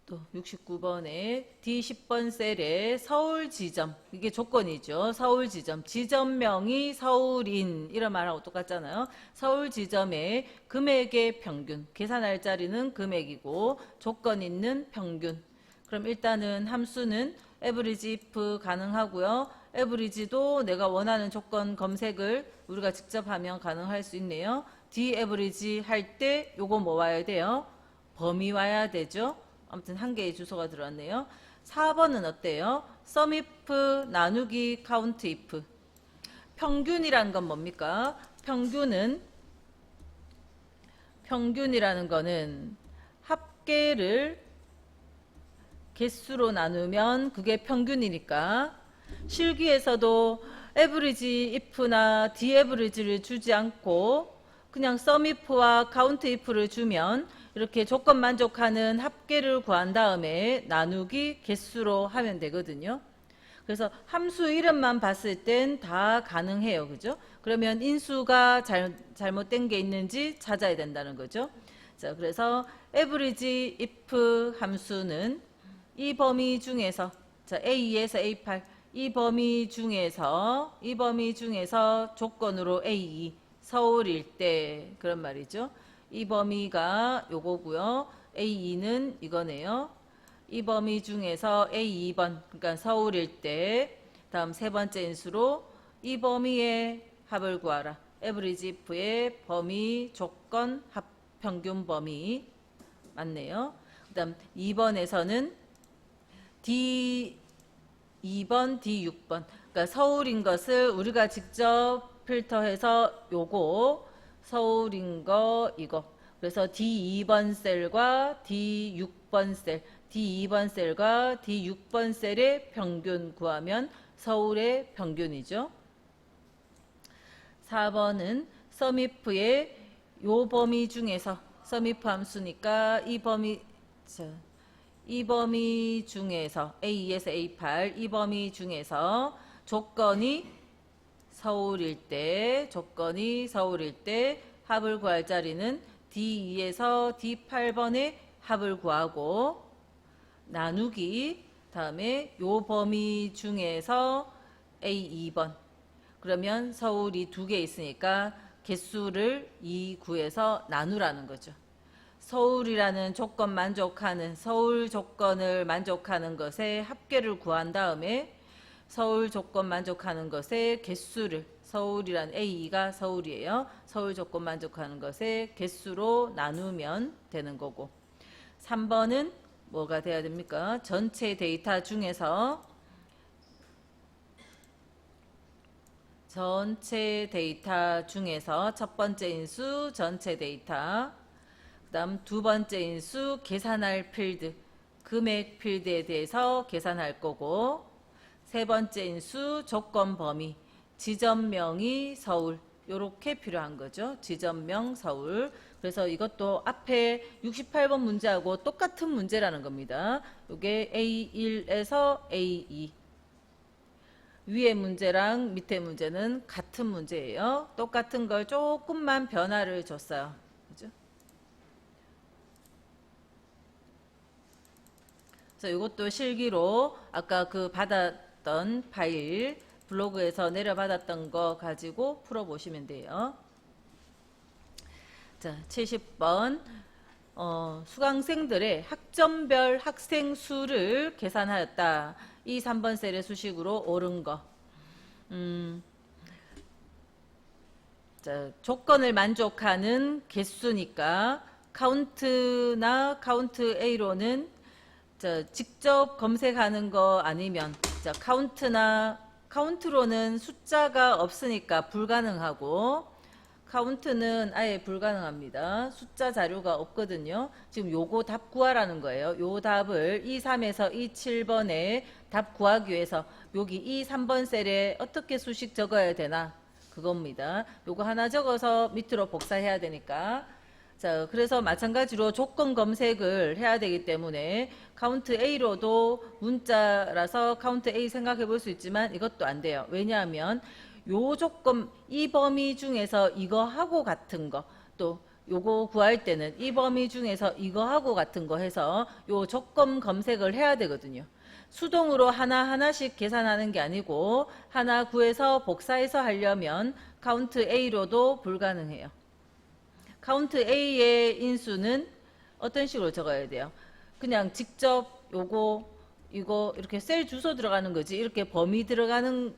[SPEAKER 1] 또 69번에 D10번 셀에 서울 지점, 이게 조건이죠. 서울 지점, 지점명이 서울인 이런 말하고 똑같잖아요. 서울 지점의 금액의 평균, 계산할 자리는 금액이고 조건 있는 평균. 그럼 일단은 함수는 average if 가능하고요. average도 내가 원하는 조건 검색을 우리가 직접 하면 가능할 수 있네요. d-average 할 때 요거 뭐 와야 돼요? 범위 와야 되죠. 아무튼 한 개의 주소가 들어왔네요. 4번은 어때요? sum if 나누기 count if. 평균이란 건 뭡니까? 평균이라는 거는 합계를 개수로 나누면 그게 평균이니까, 실기에서도 average if나 d-average를 주지 않고 그냥 sum if와 count if를 주면 이렇게 조건 만족하는 합계를 구한 다음에 나누기 개수로 하면 되거든요. 그래서 함수 이름만 봤을 땐 다 가능해요. 그죠? 그러면 인수가 잘못된 게 있는지 찾아야 된다는 거죠. 자, 그래서 average if 함수는 이 범위 중에서, 자, A2에서 A8, 이 범위 중에서 조건으로 A2 서울일 때 그런 말이죠. 이 범위가 요거고요. A2는 이거네요. 이 범위 중에서 A2번, 그러니까 서울일 때, 다음 세 번째 인수로 이 범위의 합을 구하라. average if의 범위 조건 합 평균 범위 맞네요. 그 다음 2번에서는 D2번, D6번. 그러니까 서울인 것을 우리가 직접 필터해서 요거 서울인 거 이거. 그래서 D2번 셀과 D6번 셀, D2번 셀과 D6번 셀의 평균 구하면 서울의 평균이죠. 4번은 sum if의 요 범위 중에서 sum if 함수니까 이 범위 중에서 A2에서 A8 이 범위 중에서 조건이 서울일 때 합을 구할 자리는 D2에서 D8번의 합을 구하고 나누기 다음에 요 범위 중에서 A2번, 그러면 서울이 두 개 있으니까 개수를 2 구해서 나누라는 거죠. 서울이라는 조건 만족하는 서울 조건을 만족하는 것의 합계를 구한 다음에 서울 조건 만족하는 것의 개수를, 서울이란 A2가 서울이에요. 서울 조건 만족하는 것의 개수로 나누면 되는 거고, 3번은 뭐가 돼야 됩니까? 전체 데이터 중에서 첫 번째 인수 전체 데이터, 그 다음 두 번째 인수 계산할 필드, 금액 필드에 대해서 계산할 거고, 세 번째 인수 조건 범위, 지점명이 서울, 요렇게 필요한 거죠. 지점명 서울. 그래서 이것도 앞에 68번 문제하고 똑같은 문제라는 겁니다. 이게 A1에서 A2. 위에 문제랑 밑에 문제는 같은 문제예요. 똑같은 걸 조금만 변화를 줬어요. 그죠? 그래서 이것도 실기로 아까 그 받았던 파일 블로그에서 내려받았던 거 가지고 풀어보시면 돼요. 자, 70번. 수강생들의 학점별 학생 수를 계산하였다. 이 3번 셀의 수식으로 옳은 거. 자, 조건을 만족하는 개수니까 카운트나 카운트 A로는 직접 검색하는 거 아니면 카운트로는 숫자가 없으니까 불가능하고 카운트는 아예 불가능합니다. 숫자 자료가 없거든요. 지금 요거 답 구하라는 거예요. 요 답을 2, 3에서 2, 7번에 답 구하기 위해서 여기 2, 3번 셀에 어떻게 수식 적어야 되나 그겁니다. 요거 하나 적어서 밑으로 복사해야 되니까. 자, 그래서 마찬가지로 조건 검색을 해야 되기 때문에 카운트 A로도 문자라서 카운트 A 생각해 볼 수 있지만 이것도 안 돼요. 왜냐하면 요 조건 이 범위 중에서 이거하고 같은 거 또 요거 구할 때는 이 범위 중에서 이거하고 같은 거 해서 요 조건 검색을 해야 되거든요. 수동으로 하나하나씩 계산하는 게 아니고 하나 구해서 복사해서 하려면 카운트 A로도 불가능해요. 카운트 A의 인수는 어떤 식으로 적어야 돼요? 그냥 직접 요거 이거 이렇게 셀 주소 들어가는 거지 이렇게 범위 들어가는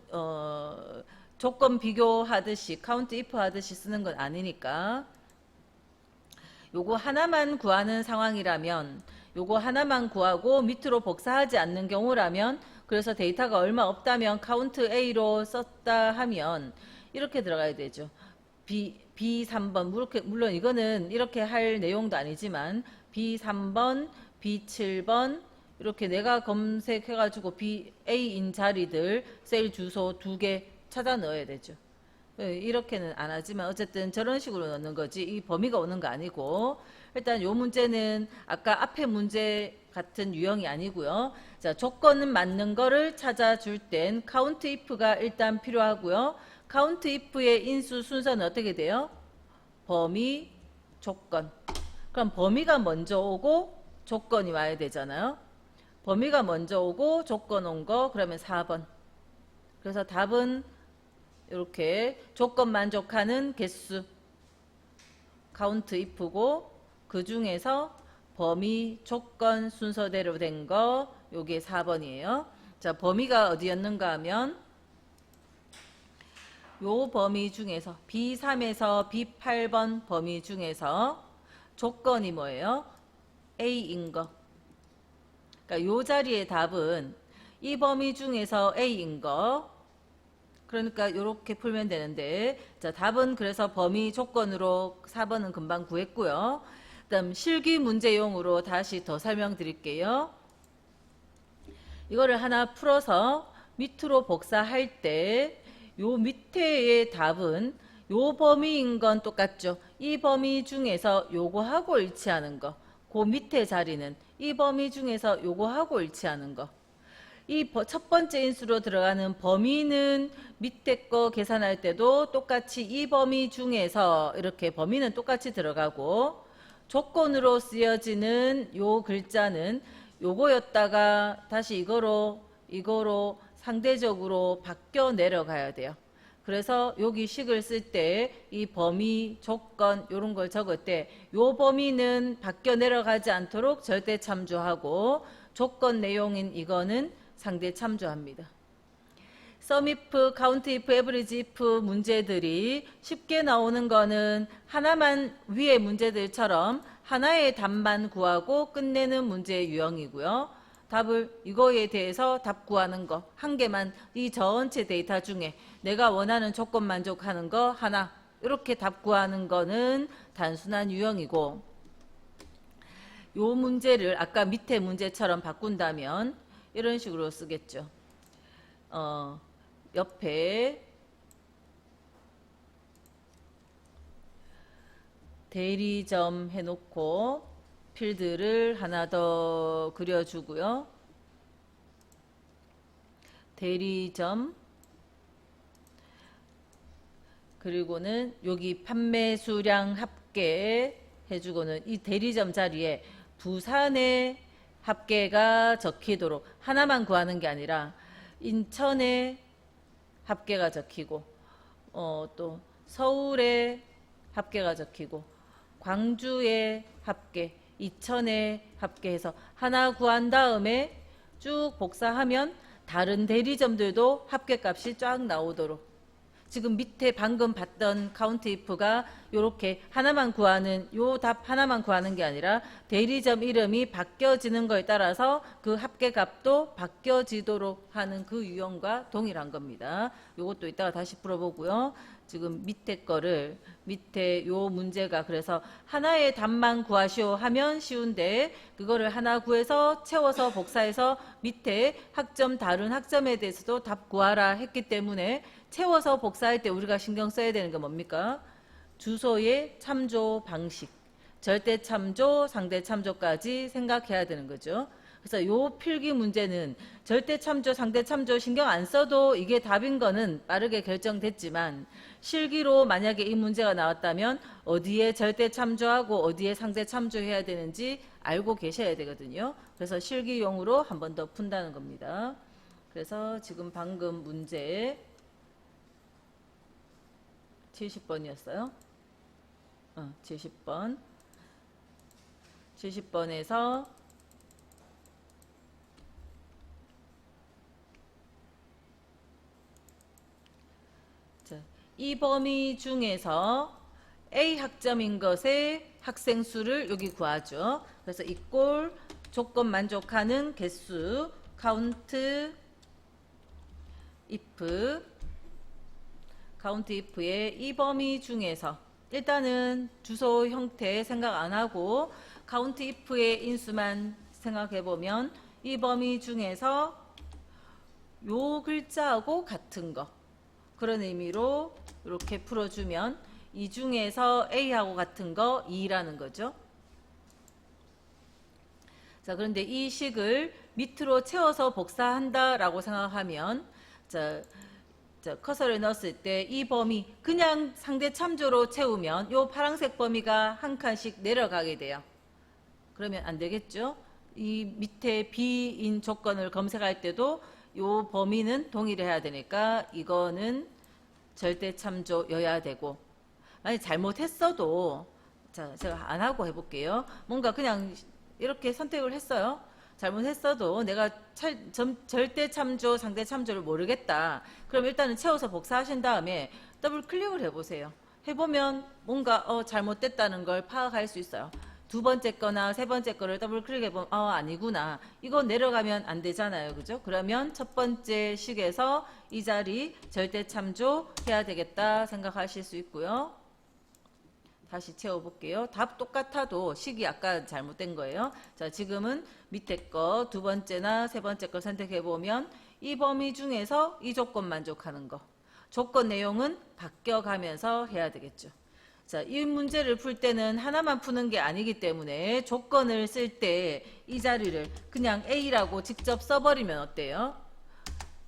[SPEAKER 1] 조건 비교하듯이 카운트 if 하듯이 쓰는 건 아니니까 요거 하나만 구하는 상황이라면 요거 하나만 구하고 밑으로 복사하지 않는 경우라면 그래서 데이터가 얼마 없다면 카운트 A로 썼다 하면 이렇게 들어가야 되죠. B3번 물론 이거는 이렇게 할 내용도 아니지만 B3번, B7번 이렇게 내가 검색해가지고 A인 자리들 셀 주소 2개 찾아 넣어야 되죠. 이렇게는 안 하지만 어쨌든 저런 식으로 넣는 거지 이 범위가 오는 거 아니고 일단 요 문제는 아까 앞에 문제 같은 유형이 아니고요. 자, 조건은 맞는 거를 찾아줄 땐 카운트 if가 일단 필요하고요. 카운트 if의 인수 순서는 어떻게 돼요? 범위, 조건. 그럼 범위가 먼저 오고 조건이 와야 되잖아요. 범위가 먼저 오고 조건 온 거 그러면 4번. 그래서 답은 이렇게 조건 만족하는 개수 카운트 if고 그 중에서 범위, 조건 순서대로 된 거 요게 4번이에요. 자, 범위가 어디였는가 하면 요 범위 중에서 B3에서 B8번 범위 중에서 조건이 뭐예요? A인 거. 그러니까 요 자리의 답은 이 범위 중에서 A인 거. 그러니까 이렇게 풀면 되는데 자, 답은 그래서 범위 조건으로 4번은 금방 구했고요. 그다음 실기 문제용으로 다시 더 설명드릴게요. 이거를 하나 풀어서 밑으로 복사할 때 요 밑에의 답은 요 범위인 건 똑같죠. 이 범위 중에서 요거하고 일치하는 거. 그 밑에 자리는 이 범위 중에서 요거하고 일치하는 거. 이 첫 번째 인수로 들어가는 범위는 밑에 거 계산할 때도 똑같이 이 범위 중에서 이렇게 범위는 똑같이 들어가고 조건으로 쓰여지는 요 글자는 요거였다가 다시 이거로 상대적으로 바뀌어 내려가야 돼요. 그래서 여기 식을 쓸 때 이 범위, 조건 이런 걸 적을 때 요 범위는 바뀌어 내려가지 않도록 절대 참조하고 조건 내용인 이거는 상대 참조합니다. sum if, count if, average if 문제들이 쉽게 나오는 거는 하나만 위의 문제들처럼 하나의 답만 구하고 끝내는 문제의 유형이고요. 답을 이거에 대해서 답 구하는 거 한 개만 이 전체 데이터 중에 내가 원하는 조건 만족하는 거 하나 이렇게 답 구하는 거는 단순한 유형이고 요 문제를 아까 밑에 문제처럼 바꾼다면 이런 식으로 쓰겠죠. 옆에 대리점 해놓고 필드를 하나 더 그려주고요. 대리점, 그리고는 여기 판매 수량 합계 해주고는 이 대리점 자리에 부산의 합계가 적히도록 하나만 구하는 게 아니라 인천의 합계가 적히고 또 서울의 합계가 적히고 광주의 합계, 이천의 합계해서 하나 구한 다음에 쭉 복사하면 다른 대리점들도 합계값이 쫙 나오도록, 지금 밑에 방금 봤던 카운트 if가 이렇게 하나만 구하는, 요 답 하나만 구하는 게 아니라 대리점 이름이 바뀌어지는 거에 따라서 그 합계값도 바뀌어지도록 하는 그 유형과 동일한 겁니다. 요것도 이따가 다시 풀어보고요. 지금 밑에 거를, 밑에 요 문제가 그래서 하나의 답만 구하시오 하면 쉬운데 그거를 하나 구해서 채워서 복사해서 밑에 학점, 다른 학점에 대해서도 답 구하라 했기 때문에 채워서 복사할 때 우리가 신경 써야 되는 게 뭡니까? 주소의 참조 방식, 절대 참조, 상대 참조까지 생각해야 되는 거죠. 그래서 요 필기 문제는 절대 참조, 상대 참조 신경 안 써도 이게 답인 거는 빠르게 결정됐지만 실기로 만약에 이 문제가 나왔다면 어디에 절대 참조하고 어디에 상대 참조해야 되는지 알고 계셔야 되거든요. 그래서 실기용으로 한 번 더 푼다는 겁니다. 그래서 지금 방금 문제 70번이었어요. 70번. 70번에서 이 범위 중에서 A 학점인 것의 학생 수를 여기 구하죠. 그래서 이꼴 조건 만족하는 개수 count if의 이 범위 중에서 일단은 주소 형태 생각 안 하고 count if의 인수만 생각해 보면 이 범위 중에서 요 글자하고 같은 거, 그런 의미로 이렇게 풀어주면 이 중에서 A하고 같은 거 2라는 거죠. 자, 그런데 이 식을 밑으로 채워서 복사한다라고 생각하면 커서를 넣었을 때 이 범위 그냥 상대 참조로 채우면 요 파란색 범위가 한 칸씩 내려가게 돼요. 그러면 안 되겠죠? 이 밑에 B인 조건을 검색할 때도 요 범위는 동일해야 되니까 이거는 절대 참조여야 되고, 만약 잘못했어도, 자, 제가 안 하고 해볼게요. 뭔가 그냥 이렇게 선택을 했어요. 잘못했어도 내가 절대 참조, 상대 참조를 모르겠다. 그럼 일단은 채워서 복사하신 다음에 더블 클릭을 해보세요. 해보면 뭔가 잘못됐다는 걸 파악할 수 있어요. 두 번째 거나 세 번째 거를 더블 클릭해보면 아니구나. 이거 내려가면 안 되잖아요. 그죠? 그러면 첫 번째 식에서 이 자리 절대 참조 해야 되겠다 생각하실 수 있고요. 다시 채워볼게요. 답 똑같아도 식이 아까 잘못된 거예요. 자, 지금은 밑에 거 두 번째나 세 번째 거 선택해보면 이 범위 중에서 이 조건 만족하는 거. 조건 내용은 바뀌어가면서 해야 되겠죠. 자, 이 문제를 풀 때는 하나만 푸는 게 아니기 때문에 조건을 쓸 때 이 자리를 그냥 A라고 직접 써버리면 어때요?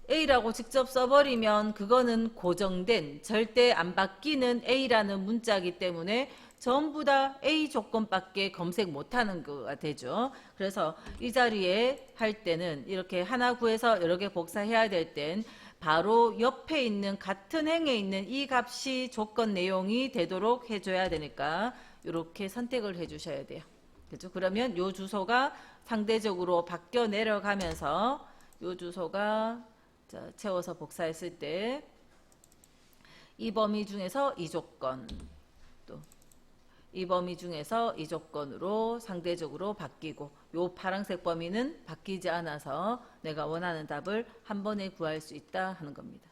[SPEAKER 1] A라고 직접 써버리면 그거는 고정된 절대 안 바뀌는 A라는 문자이기 때문에 전부 다 A 조건밖에 검색 못하는 거가 되죠. 그래서 이 자리에 할 때는 이렇게 하나 구해서 여러 개 복사해야 될 땐 바로 옆에 있는 같은 행에 있는 이 값이 조건 내용이 되도록 해줘야 되니까 이렇게 선택을 해주셔야 돼요. 그렇죠? 그러면 요 주소가 상대적으로 바뀌어 내려가면서 요 주소가 채워서 복사했을 때 이 범위 중에서 이 조건, 또 이 범위 중에서 이 조건으로 상대적으로 바뀌고 요 파란색 범위는 바뀌지 않아서 내가 원하는 답을 한 번에 구할 수 있다 하는 겁니다.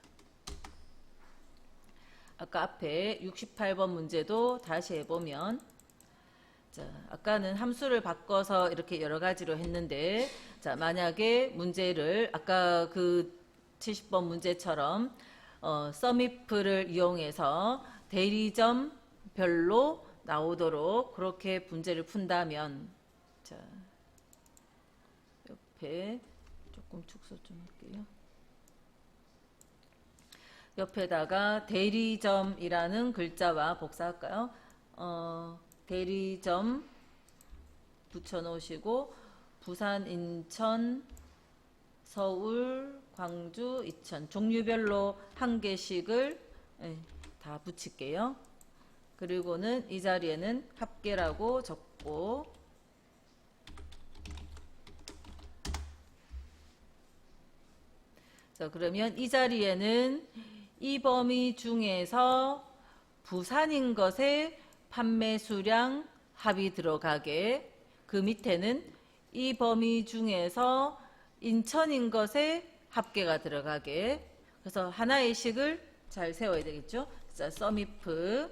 [SPEAKER 1] 아까 앞에 68번 문제도 다시 해보면 자, 아까는 함수를 바꿔서 이렇게 여러 가지로 했는데, 자, 만약에 문제를 아까 그 70번 문제처럼 썸이프를 이용해서 대리점별로 나오도록 그렇게 문제를 푼다면, 자, 옆에 조금 축소 좀 할게요. 옆에다가 대리점이라는 글자와 복사할까요? 대리점 붙여놓으시고 부산, 인천, 서울, 광주, 이천 종류별로 한 개씩을 다 붙일게요. 그리고는 이 자리에는 합계라고 적고 자, 그러면 이 자리에는 이 범위 중에서 부산인 것에 판매 수량 합이 들어가게, 그 밑에는 이 범위 중에서 인천인 것에 합계가 들어가게, 그래서 하나의 식을 잘 세워야 되겠죠. 자, 썸이프로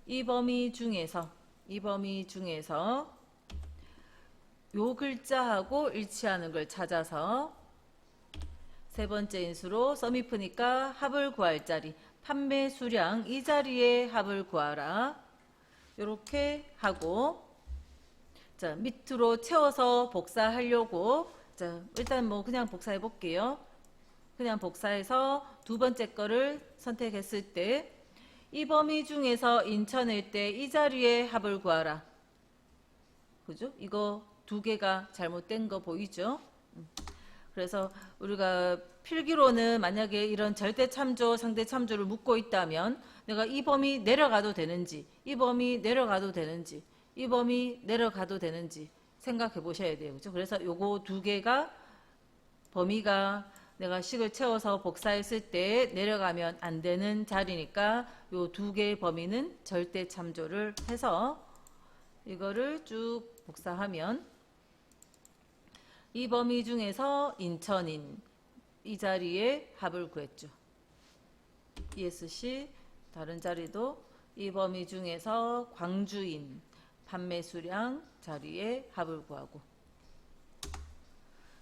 [SPEAKER 1] 이 범위 중에서 요 글자하고 일치하는 걸 찾아서 세 번째 인수로 썸이프니까 합을 구할 자리, 판매 수량 이 자리에 합을 구하라. 이렇게 하고, 자, 밑으로 채워서 복사하려고, 자, 일단 뭐 그냥 복사해 볼게요. 그냥 복사해서 두 번째 거를 선택했을 때, 이 범위 중에서 인천일 때 이 자리에 합을 구하라. 그죠? 이거 두 개가 잘못된 거 보이죠? 그래서 우리가 필기로는 만약에 이런 절대 참조, 상대 참조를 묻고 있다면 내가 이 범위 내려가도 되는지, 이 범위 내려가도 되는지, 이 범위 내려가도 되는지 생각해 보셔야 돼요. 그죠? 그래서 요거 두 개가 범위가 내가 식을 채워서 복사했을 때 내려가면 안 되는 자리니까 요 두 개의 범위는 절대 참조를 해서 이거를 쭉 복사하면 이 범위 중에서 인천인 이 자리에 합을 구했죠. ESC 다른 자리도 이 범위 중에서 광주인 판매 수량 자리에 합을 구하고,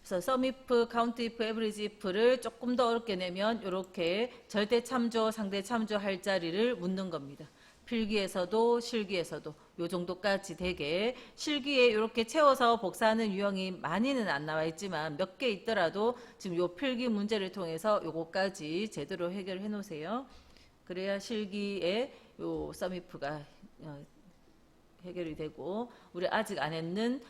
[SPEAKER 1] 그래서 썸이프, 카운트이프, 에브리지이프를 조금 더 어렵게 내면 이렇게 절대 참조, 상대 참조 할 자리를 묻는 겁니다. 필기에서도 실기에서도 요 정도까지 되게, 실기에 이렇게 채워서 복사하는 유형이 많이는 안 나와 있지만 몇 개 있더라도 지금 요 필기 문제를 통해서 요거까지 제대로 해결해 놓으세요. 그래야 실기에 요 썸이프가 해결이 되고, 우리 아직 안 했는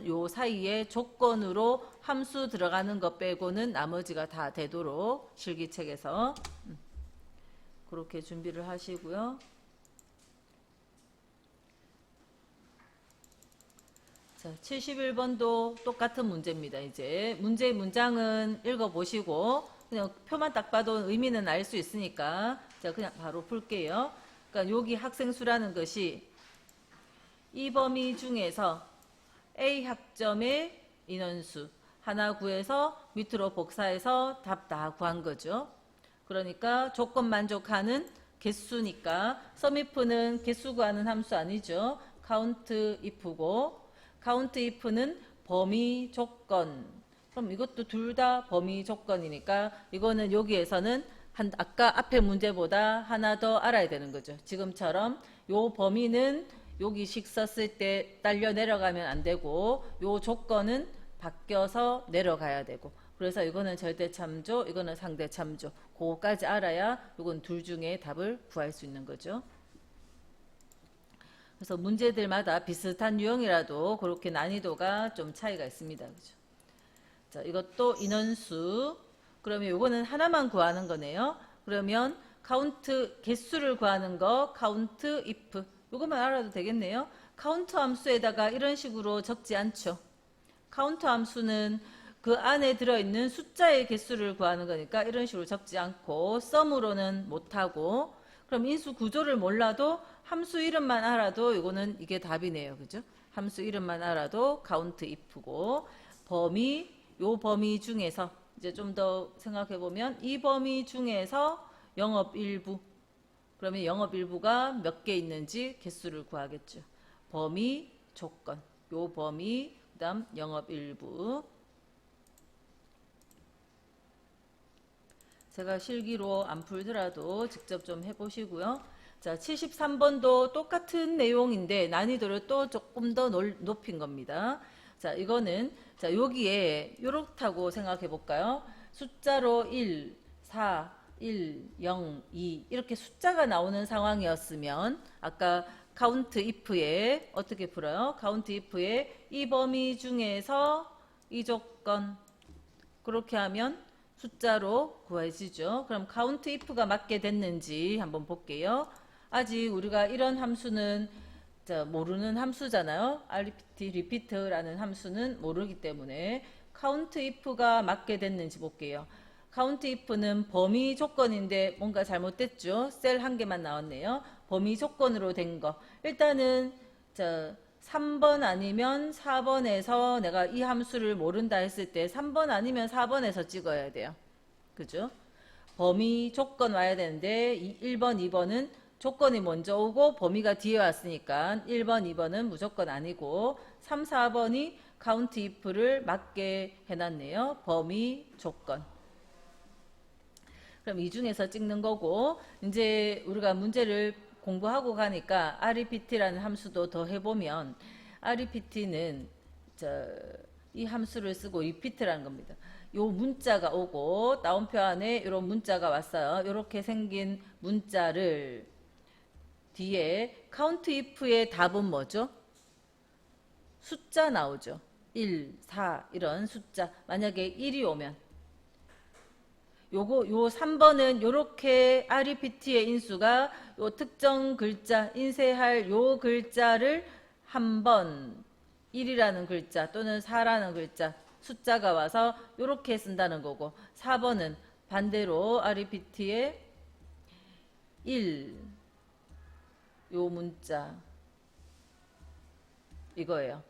[SPEAKER 1] 요 사이에 조건으로 함수 들어가는 것 빼고는 나머지가 다 되도록 실기책에서 그렇게 준비를 하시고요. 자, 71번도 똑같은 문제입니다. 이제 문제의 문장은 읽어보시고 그냥 표만 딱 봐도 의미는 알 수 있으니까 자, 그냥 바로 풀게요. 그러니까 여기 학생 수라는 것이 이 범위 중에서 A 학점의 인원수 하나 구해서 밑으로 복사해서 답 다 구한 거죠. 그러니까 조건 만족하는 개수니까 썸이프는 개수 구하는 함수 아니죠. 카운트이프고, 카운트이프는 범위 조건. 그럼 이것도 둘 다 범위 조건이니까 이거는 여기에서는 아까 앞에 문제보다 하나 더 알아야 되는 거죠. 지금처럼 요 범위는 여기 식 썼을 때 딸려 내려가면 안 되고 요 조건은 바뀌어서 내려가야 되고, 그래서 이거는 절대 참조, 이거는 상대 참조. 그거까지 알아야 이건 둘 중에 답을 구할 수 있는 거죠. 그래서 문제들마다 비슷한 유형이라도 그렇게 난이도가 좀 차이가 있습니다. 그죠? 자, 이것도 인원수. 그러면 이거는 하나만 구하는 거네요. 그러면 카운트 개수를 구하는 거 카운트 if. 이것만 알아도 되겠네요. 카운트 함수에다가 이런 식으로 적지 않죠. 카운트 함수는 그 안에 들어있는 숫자의 개수를 구하는 거니까 이런 식으로 적지 않고 썸으로는 못하고, 그럼 인수 구조를 몰라도 함수 이름만 알아도 이거는 이게 답이네요. 그죠? 함수 이름만 알아도 카운트 if고, 범위, 요 범위 중에서 이제 좀 더 생각해 보면 이 범위 중에서 영업 일부, 그러면 영업일부가 몇 개 있는지 개수를 구하겠죠. 범위, 조건. 요 범위, 그 다음 영업일부. 제가 실기로 안 풀더라도 직접 좀 해보시고요. 자, 73번도 똑같은 내용인데 난이도를 또 조금 더 높인 겁니다. 자, 이거는 자, 여기에 요렇다고 생각해 볼까요? 숫자로 1, 4, 1, 0, 2 이렇게 숫자가 나오는 상황이었으면 아까 카운트 if에 어떻게 풀어요? 카운트 if에 이 범위 중에서 이 조건 그렇게 하면 숫자로 구해지죠. 그럼 카운트 if가 맞게 됐는지 한번 볼게요. 아직 우리가 이런 함수는 모르는 함수잖아요. repeat, repeat라는 함수는 모르기 때문에 count if가 맞게 됐는지 볼게요. count if는 범위 조건인데 뭔가 잘못됐죠. 셀 한 개만 나왔네요. 범위 조건으로 된 거. 일단은 3번 아니면 4번에서 내가 이 함수를 모른다 했을 때 3번 아니면 4번에서 찍어야 돼요. 그죠? 범위 조건 와야 되는데 1번, 2번은 조건이 먼저 오고 범위가 뒤에 왔으니까 1번, 2번은 무조건 아니고 3, 4번이 count if를 맞게 해놨네요. 범위 조건. 그럼 이 중에서 찍는 거고 이제 우리가 문제를 공부하고 가니까 rept라는 함수도 더 해보면 rept는 이 함수를 쓰고 repeat라는 겁니다. 요 문자가 오고 나온표 안에 이런 문자가 왔어요. 이렇게 생긴 문자를 뒤에 count if의 답은 뭐죠? 숫자 나오죠. 1, 4 이런 숫자. 만약에 1이 오면 요 3번은 요렇게 rept의 인수가 요 특정 글자 인쇄할 요 글자를 한 번 1이라는 글자 또는 4라는 글자 숫자가 와서 요렇게 쓴다는 거고 4번은 반대로 rept의 1 요 문자 이거예요.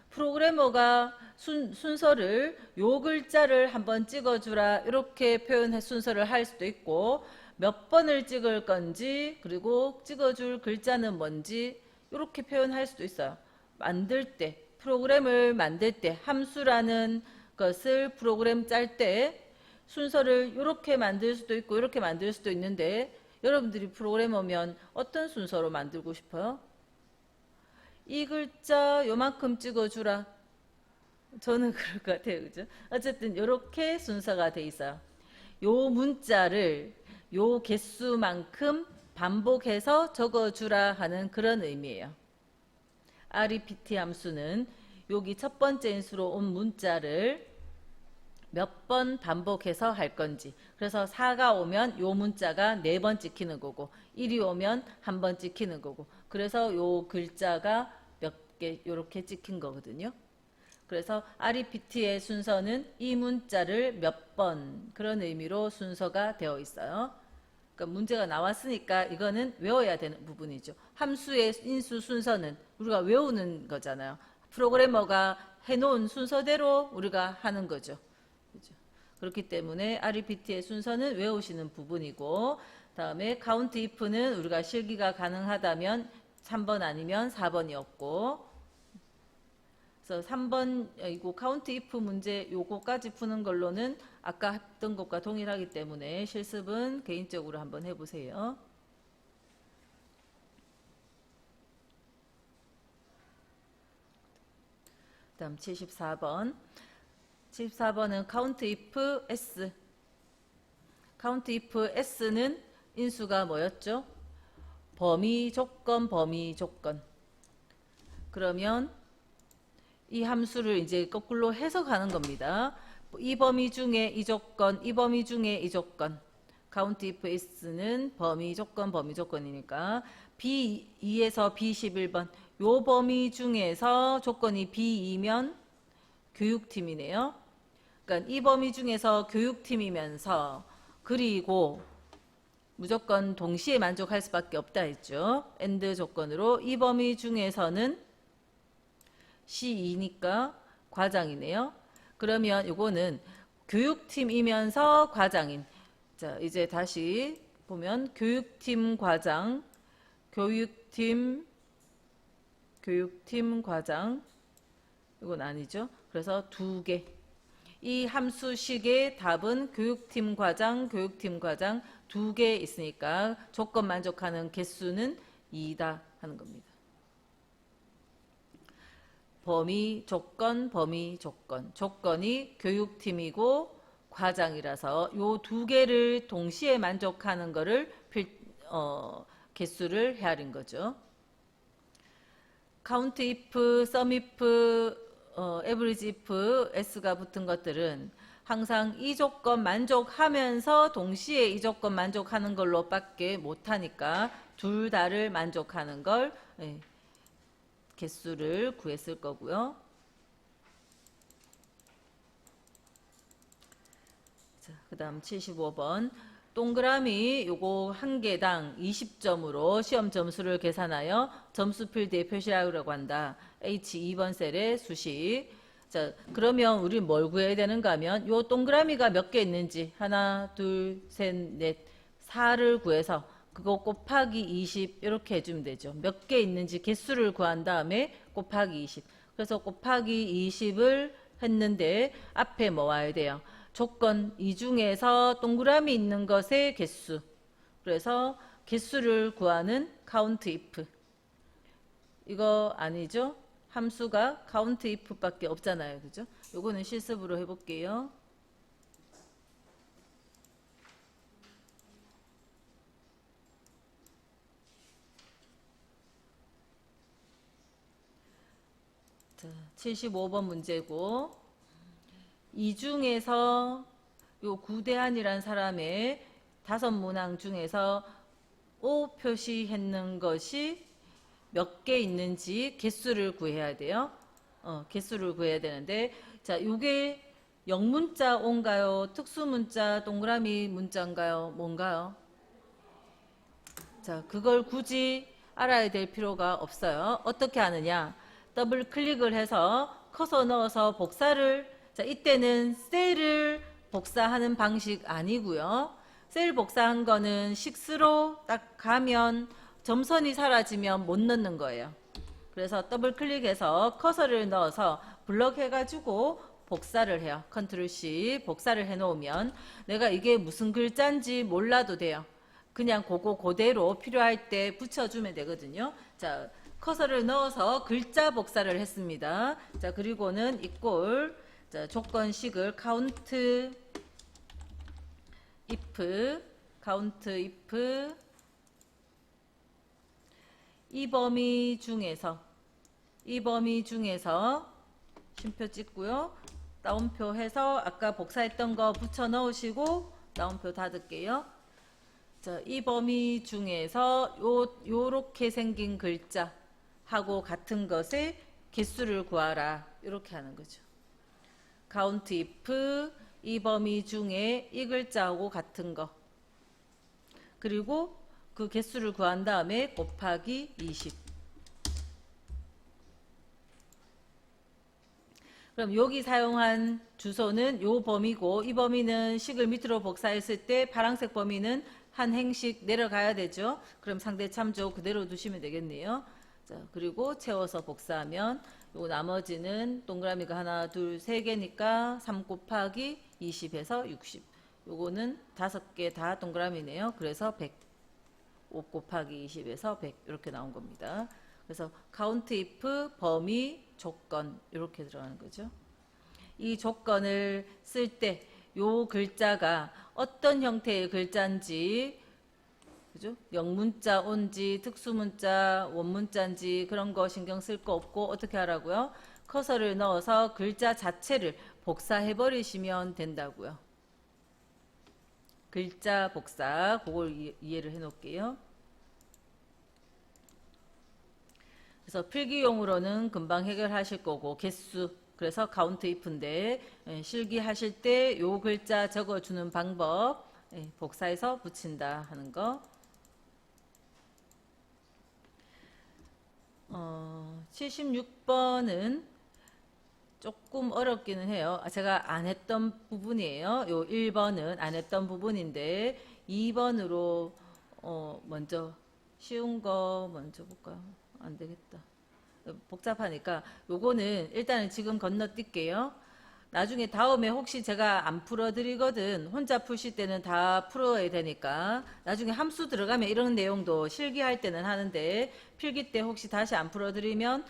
[SPEAKER 1] 프로그래머가 순서를 요 글자를 한번 찍어주라 이렇게 표현해 순서를 할 수도 있고 몇 번을 찍을 건지 그리고 찍어줄 글자는 뭔지 이렇게 표현할 수도 있어요. 만들 때 프로그램을 만들 때 함수라는 것을 프로그램 짤 때 순서를 이렇게 만들 수도 있고 이렇게 만들 수도 있는데 여러분들이 프로그래머면 어떤 순서로 만들고 싶어요? 이 글자 요만큼 찍어주라. 저는 그럴 것 같아요. 그죠? 어쨌든 이렇게 순서가 돼 있어요. 요 문자를 요 개수만큼 반복해서 적어주라 하는 그런 의미예요. rept 함수는 여기 첫 번째 인수로 온 문자를 몇 번 반복해서 할 건지 그래서 4가 오면 요 문자가 4번 찍히는 거고 1이 오면 1번 찍히는 거고 그래서 요 글자가 몇 개 요렇게 찍힌 거거든요. 그래서 rept의 순서는 이 문자를 몇 번 그런 의미로 순서가 되어 있어요. 그러니까 문제가 나왔으니까 이거는 외워야 되는 부분이죠. 함수의 인수 순서는 우리가 외우는 거잖아요. 프로그래머가 해놓은 순서대로 우리가 하는 거죠. 그죠? 그렇기 때문에 rept의 순서는 외우시는 부분이고 다음에 count if는 우리가 실기가 가능하다면 3번 아니면 4번이었고 그래서 3번 이거 count if 문제 요거까지 푸는 걸로는 아까 했던 것과 동일하기 때문에 실습은 개인적으로 한번 해보세요. 다음 74번. 74번은 count if s. count if s는 인수가 뭐였죠? 범위 조건, 범위 조건. 그러면 이 함수를 이제 거꾸로 해석하는 겁니다. 이 범위 중에 이 조건, 이 범위 중에 이 조건. count if s는 범위 조건, 범위 조건이니까 B2에서 B11번 요 범위 중에서 조건이 B2면 교육팀이네요. 그러니까 이 범위 중에서 교육팀이면서 그리고 무조건 동시에 만족할 수밖에 없다 했죠. AND 조건으로 이 범위 중에서는 C2니까 과장이네요. 그러면 이거는 교육팀이면서 과장인 자, 이제 다시 보면 교육팀 과장, 교육팀 과장, 이건 아니죠. 그래서 두 개. 이 함수식의 답은 교육팀 과장 두 개 있으니까 조건 만족하는 개수는 2다 하는 겁니다. 범위 조건, 조건이 교육팀이고 과장이라서 요 두 개를 동시에 만족하는 거를 개수를 헤아린 거죠. count if, sum if, average if, s가 붙은 것들은 항상 이 조건 만족하면서 동시에 이 조건 만족하는 걸로 밖에 못하니까 둘 다를 만족하는 걸 개수를 구했을 거고요. 자, 그 다음 75번. 동그라미 요거 한 개당 20점으로 시험 점수를 계산하여 점수 필드에 표시하라고 한다. H2번 셀의 수식. 자, 그러면 우리 뭘 구해야 되는가 하면 요 동그라미가 몇 개 있는지 하나, 둘, 셋, 넷, 4를 구해서 그거 곱하기 20 이렇게 해주면 되죠. 몇 개 있는지 개수를 구한 다음에 곱하기 20. 그래서 곱하기 20을 했는데 앞에 뭐 와야 돼요? 조건 이 중에서 동그라미 있는 것의 개수. 그래서 개수를 구하는 count if. 이거 아니죠? 함수가 count if 밖에 없잖아요. 그죠? 요거는 실습으로 해볼게요. 자, 75번 문제고, 이 중에서 요 구대한이란 사람의 5문항 중에서 O 표시했는 것이 몇 개 있는지 개수를 구해야 돼요. 개수를 구해야 되는데, 자, 요게 영문자 O인가요? 특수문자 동그라미 문자인가요? 뭔가요? 자, 그걸 굳이 알아야 될 필요가 없어요. 어떻게 하느냐? 더블 클릭을 해서 커서 넣어서 복사를, 자, 이때는 셀을 복사하는 방식 아니고요. 셀 복사한 거는 식스로 딱 가면 점선이 사라지면 못 넣는 거예요. 그래서 더블 클릭해서 커서를 넣어서 블럭 해가지고 복사를 해요. 컨트롤 C 복사를 해 놓으면 내가 이게 무슨 글자인지 몰라도 돼요. 그냥 그거 그대로 필요할 때 붙여주면 되거든요. 자, 커서를 넣어서 글자 복사를 했습니다. 자, 그리고는 이꼴, 자, 조건식을 count if 이 범위 중에서 쉼표 찍고요. 다운표 해서 아까 복사했던 거 붙여 넣으시고 다운표 닫을게요. 자, 이 범위 중에서 요렇게 생긴 글자 하고 같은 것의 개수를 구하라. 이렇게 하는 거죠. count if 이 범위 중에 이 글자하고 같은 거. 그리고 그 개수를 구한 다음에 곱하기 20. 그럼 여기 사용한 주소는 요 범위고 이 범위는 식을 밑으로 복사했을 때 파란색 범위는 한 행씩 내려가야 되죠. 그럼 상대 참조 그대로 두시면 되겠네요. 자, 그리고 채워서 복사하면 요 나머지는 동그라미가 하나, 둘, 세 개니까 3 곱하기 20에서 60. 요거는 5개 다 동그라미네요. 그래서 100. 5 곱하기 20에서 100 이렇게 나온 겁니다. 그래서 count if 범위 조건 이렇게 들어가는 거죠. 이 조건을 쓸 때 요 글자가 어떤 형태의 글자인지, 그죠? 영문자 온지 특수문자 원문자인지 그런 거 신경 쓸 거 없고 어떻게 하라고요? 커서를 넣어서 글자 자체를 복사해 버리시면 된다고요. 글자 복사, 그걸 이해를 해 놓을게요. 그래서 필기용으로는 금방 해결하실 거고, 개수, 그래서 count if인데, 실기하실 때 요 글자 적어주는 방법, 복사해서 붙인다 하는 거. 76번은 조금 어렵기는 해요. 제가 안 했던 부분이에요. 요 1번은 안 했던 부분인데 2번으로 먼저 쉬운 거 먼저 볼까요? 안 되겠다. 복잡하니까 요거는 일단은 지금 건너뛸게요. 나중에 다음에 혹시 제가 안 풀어드리거든 혼자 푸실 때는 다 풀어야 되니까 나중에 함수 들어가면 이런 내용도 실기할 때는 하는데 필기 때 혹시 다시 안 풀어드리면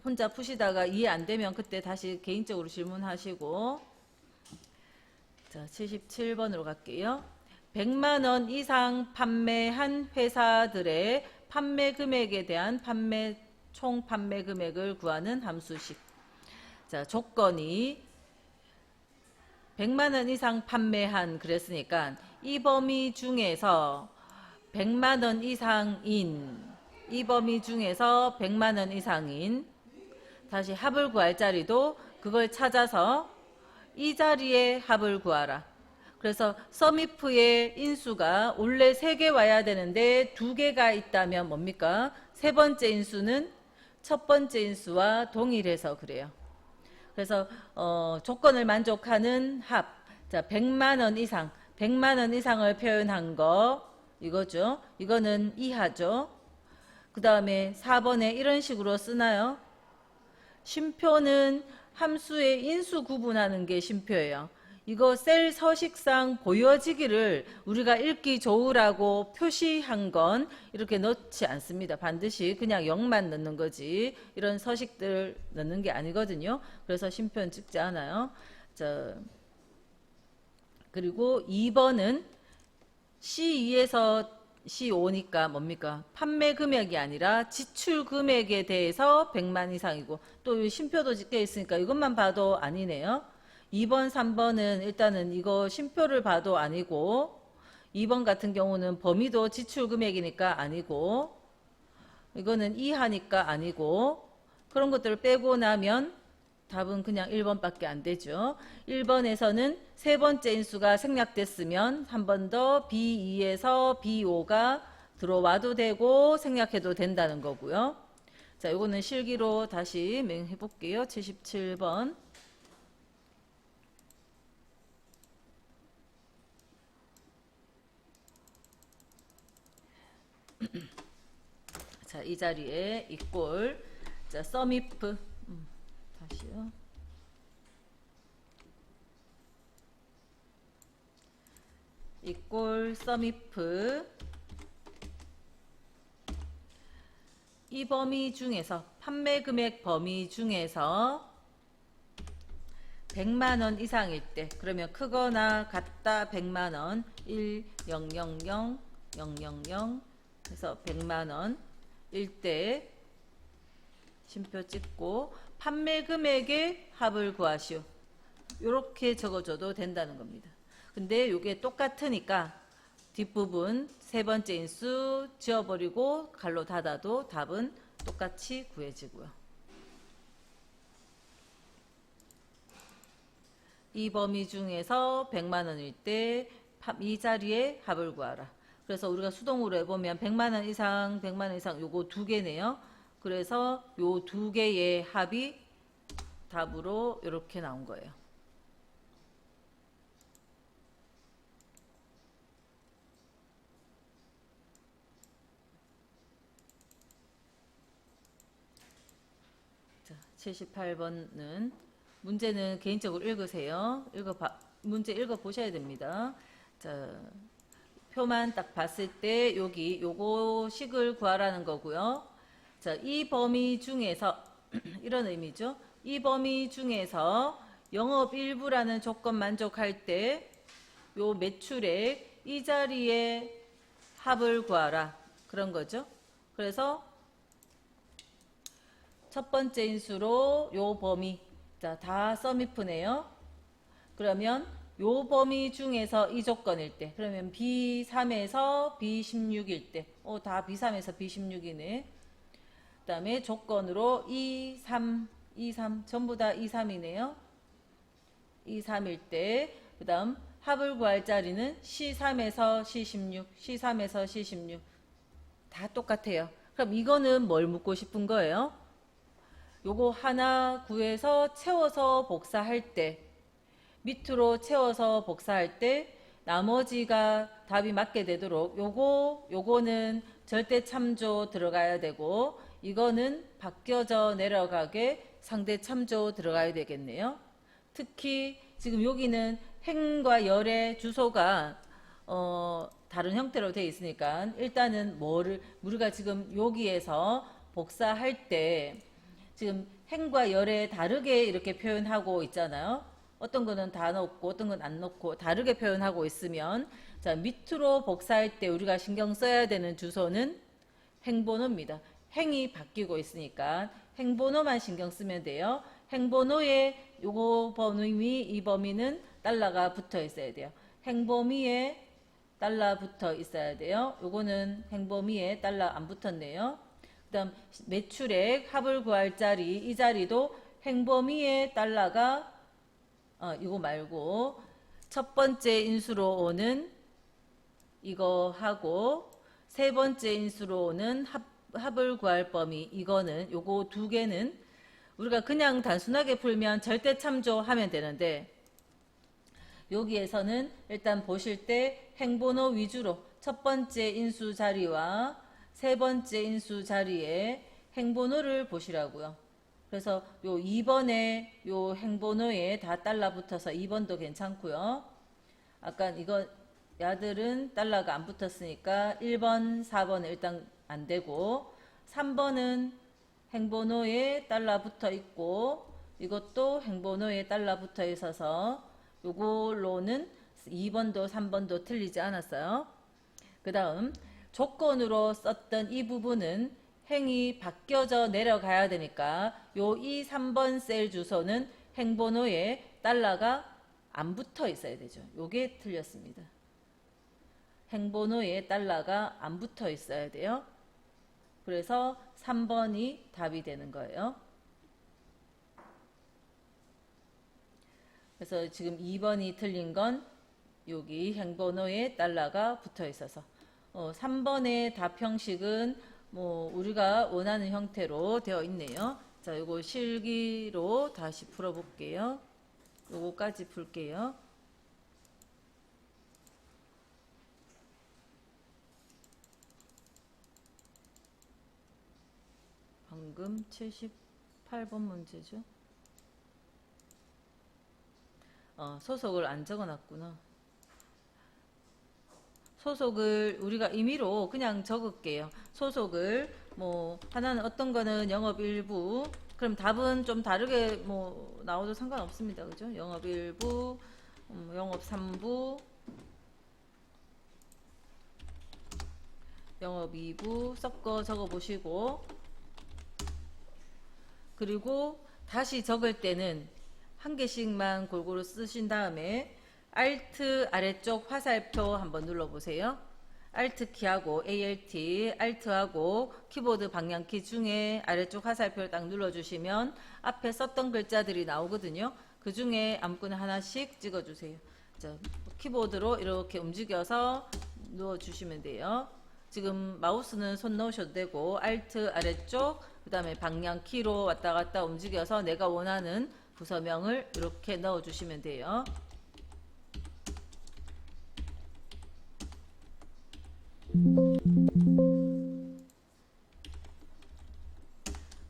[SPEAKER 1] 혼자 푸시다가 이해 안 되면 그때 다시 개인적으로 질문하시고. 자, 77번으로 갈게요. 100만 원 이상 판매한 회사들의 판매 금액에 대한 총 판매 금액을 구하는 함수식. 자, 조건이 100만 원 이상 판매한 그랬으니까 이 범위 중에서 100만 원 이상인 이 범위 중에서 100만 원 이상인 다시 합을 구할 자리도 그걸 찾아서 이 자리에 합을 구하라. 그래서 썸이프의 인수가 원래 3개 와야 되는데 2개가 있다면 뭡니까? 세 번째 인수는 첫 번째 인수와 동일해서 그래요. 그래서 조건을 만족하는 합. 자, 100만 원 이상. 100만 원 이상을 표현한 거 이거죠. 이거는 이하죠. 그 다음에 4번에 이런 식으로 쓰나요? 쉼표는 함수의 인수 구분하는 게 쉼표예요. 이거 셀 서식상 보여지기를 우리가 읽기 좋으라고 표시한 건 이렇게 넣지 않습니다. 반드시 그냥 0만 넣는 거지 이런 서식들 넣는 게 아니거든요. 그래서 쉼표는 찍지 않아요. 자, 그리고 2번은 C2에서 C5니까 뭡니까? 판매 금액이 아니라 지출 금액에 대해서 100만 이상이고 또 쉼표도 찍혀 있으니까 이것만 봐도 아니네요. 2번, 3번은 일단은 이거 쉼표를 봐도 아니고 2번 같은 경우는 범위도 지출 금액이니까 아니고 이거는 이하니까 아니고 그런 것들을 빼고 나면 답은 그냥 1번밖에 안 되죠. 1번에서는 세 번째 인수가 생략됐으면 한 번 더 B2에서 B5가 들어와도 되고 생략해도 된다는 거고요. 자, 이거는 실기로 다시 해볼게요. 77번. 자, 이 자리에 이꼴. 자, 썸이프. 다시요. 이꼴 썸이프. 이 범위 중에서 판매 금액 범위 중에서 100만 원 이상일 때 그러면 크거나 같다 100만 원 1 0 0 0 0 0 0 해서 100만 원일 때 쉼표 찍고 판매 금액의 합을 구하시오. 이렇게 적어줘도 된다는 겁니다. 근데 이게 똑같으니까 뒷부분 세 번째 인수 지워버리고 갈로 닫아도 답은 똑같이 구해지고요. 이 범위 중에서 100만 원일 때 이 자리에 합을 구하라. 그래서 우리가 수동으로 해보면 100만 원 이상, 100만 원 이상 요거 2개네요. 그래서 요 2개의 합이 답으로 이렇게 나온 거예요. 자, 78번은 문제는 개인적으로 읽으세요. 문제 읽어보셔야 됩니다. 자, 표만 딱 봤을 때 여기 요거 식을 구하라는 거고요. 자, 이 범위 중에서 이런 의미죠. 이 범위 중에서 영업 일부라는 조건 만족할 때 요 매출액 이 자리에 합을 구하라. 그런 거죠. 그래서 첫 번째 인수로 요 범위. 자, 다 썸이프네요. 그러면 요 범위 중에서 이 조건일 때 그러면 B3에서 B16일 때 다 B3에서 B16이네. 그 다음에 조건으로 2, 3 전부 다 2, 3이네요. 2, 3일 때 그 다음 합을 구할 자리는 C3에서 C16 C3에서 C16 다 똑같아요. 그럼 이거는 뭘 묻고 싶은 거예요? 요거 하나 구해서 채워서 복사할 때, 밑으로 채워서 복사할 때 나머지가 답이 맞게 되도록 요거는 절대 참조 들어가야 되고, 이거는 바뀌어져 내려가게 상대 참조 들어가야 되겠네요. 특히 지금 여기는 행과 열의 주소가 다른 형태로 되어 있으니까 일단은 우리가 지금 여기에서 복사할 때 지금 행과 열에 다르게 이렇게 표현하고 있잖아요. 어떤 거는 다 넣고 어떤 건 안 넣고 다르게 표현하고 있으면, 자, 밑으로 복사할 때 우리가 신경 써야 되는 주소는 행번호입니다. 행이 바뀌고 있으니까 행번호만 신경 쓰면 돼요. 행번호에 요거 범위, 이 범위는 달러가 붙어 있어야 돼요. 행범위에 달러 붙어 있어야 돼요. 요거는 행범위에 달러 안 붙었네요. 그 다음 매출액 합을 구할 자리, 이 자리도 행범위에 달러가 이거 말고 첫 번째 인수로 오는 이거 하고 세 번째 인수로 오는 합을 구할 범위, 이거는 요거 두 개는 우리가 그냥 단순하게 풀면 절대 참조하면 되는데, 여기에서는 일단 보실 때 행번호 위주로 첫 번째 인수 자리와 세 번째 인수 자리에 행번호를 보시라고요. 그래서 요 2번에 요 행번호에 다 달러 붙어서 2번도 괜찮고요. 아까 이거 야들은 달러가 안 붙었으니까 1번, 4번은 일단 안 되고, 3번은 행번호에 달러 붙어 있고 이것도 행번호에 달러 붙어 있어서 요걸로는 2번도 3번도 틀리지 않았어요. 그 다음 조건으로 썼던 이 부분은 행이 바뀌어져 내려가야 되니까 요 2, 3번 셀 주소는 행번호에 달러가 안 붙어 있어야 되죠. 요게 틀렸습니다. 행번호에 달러가 안 붙어 있어야 돼요. 그래서 3번이 답이 되는 거예요. 그래서 지금 2번이 틀린 건 여기 행번호에 달러가 붙어 있어서 3번의 답 형식은 뭐 우리가 원하는 형태로 되어 있네요. 자, 요거 실기로 다시 풀어 볼게요. 요거까지 풀게요. 방금 78번 문제죠. 소속을 안 적어놨구나. 소속을 우리가 임의로 그냥 적을게요. 소속을 뭐 하나는 어떤 거는 영업일부, 그럼 답은 좀 다르게 뭐 나와도 상관없습니다. 그죠? 영업일부, 영업삼부, 영업이부 섞어 적어보시고, 그리고 다시 적을 때는 한 개씩만 골고루 쓰신 다음에 Alt 아래쪽 화살표 한번 눌러보세요. Alt 키하고 Alt, Alt하고 키보드 방향키 중에 아래쪽 화살표를 딱 눌러주시면 앞에 썼던 글자들이 나오거든요. 그 중에 아무거나 하나씩 찍어주세요. 자, 키보드로 이렇게 움직여서 누워주시면 돼요. 지금 마우스는 손 넣으셔도 되고 Alt 아래쪽, 그 다음에 방향키로 왔다 갔다 움직여서 내가 원하는 부서명을 이렇게 넣어주시면 돼요.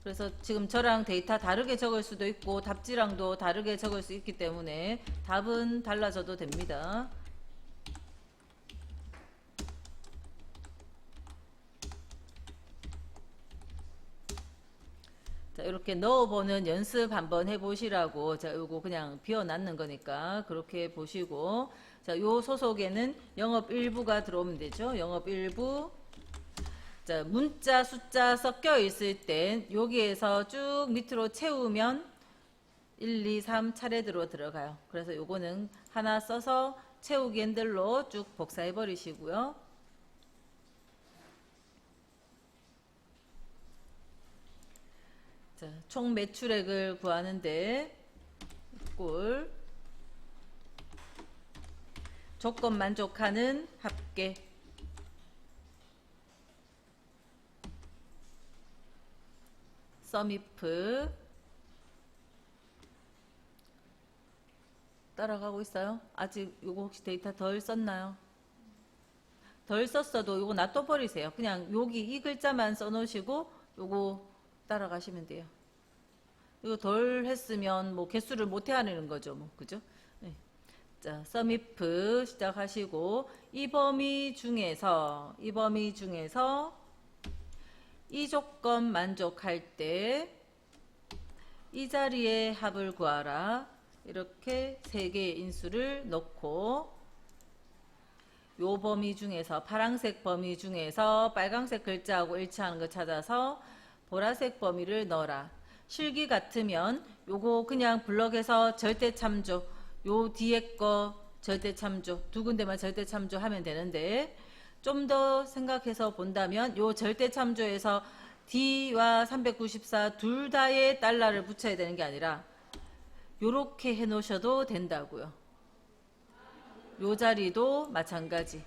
[SPEAKER 1] 그래서 지금 저랑 데이터 다르게 적을 수도 있고 답지랑도 다르게 적을 수 있기 때문에 답은 달라져도 됩니다. 자, 이렇게 넣어보는 연습 한번 해보시라고. 자, 요거 그냥 비워놨는 거니까 그렇게 보시고, 자, 요 소속에는 영업 일부가 들어오면 되죠. 영업 일부. 자, 문자 숫자 섞여 있을 땐 여기에서 쭉 밑으로 채우면 1, 2, 3 차례대로 들어가요. 그래서 요거는 하나 써서 채우기 핸들로 쭉 복사해 버리시고요. 자, 총 매출액을 구하는데 꼴 조건 만족하는 합계 썸이프 따라가고 있어요? 아직 요거 혹시 데이터 덜 썼나요? 덜 썼어도 요거 놔둬 버리세요. 그냥 여기 이 글자만 써놓으시고 요거 따라가시면 돼요. 이거 덜 했으면 뭐 개수를 못 해하는 거죠, 뭐 그죠? 네. 자, 썸이프 시작하시고 이 범위 중에서 이 조건 만족할 때 이 자리의 합을 구하라. 이렇게 세 개의 인수를 넣고 요 범위 중에서 파란색 범위 중에서 빨간색 글자하고 일치하는 거 찾아서 보라색 범위를 넣어라. 실기 같으면 요거 그냥 블럭에서 절대 참조, 요 뒤에 거 절대 참조, 두 군데만 절대 참조 하면 되는데 좀 더 생각해서 본다면 요 절대 참조에서 D와 394 둘 다의 달러를 붙여야 되는 게 아니라 요렇게 해 놓으셔도 된다고요. 요 자리도 마찬가지.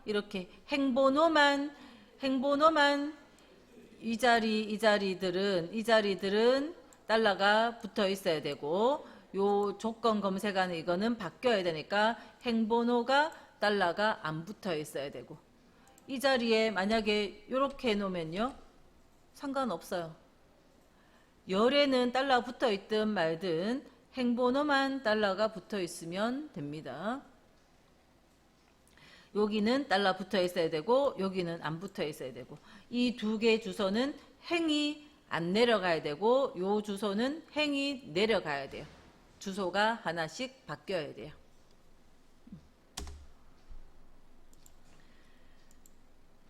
[SPEAKER 1] 이렇게 행번호만 이 자리들은 달러가 붙어 있어야 되고 요 조건 검색하는 이거는 바뀌어야 되니까 행번호가 달러가 안 붙어 있어야 되고 이 자리에 만약에 요렇게 해 놓으면요. 상관없어요. 열에는 달러 붙어 있든 말든 행번호만 달러가 붙어 있으면 됩니다. 여기는 달러 붙어 있어야 되고 여기는 안 붙어 있어야 되고 이 두 개 주소는 행이 안 내려가야 되고 요 주소는 행이 내려가야 돼요. 주소가 하나씩 바뀌어야 돼요.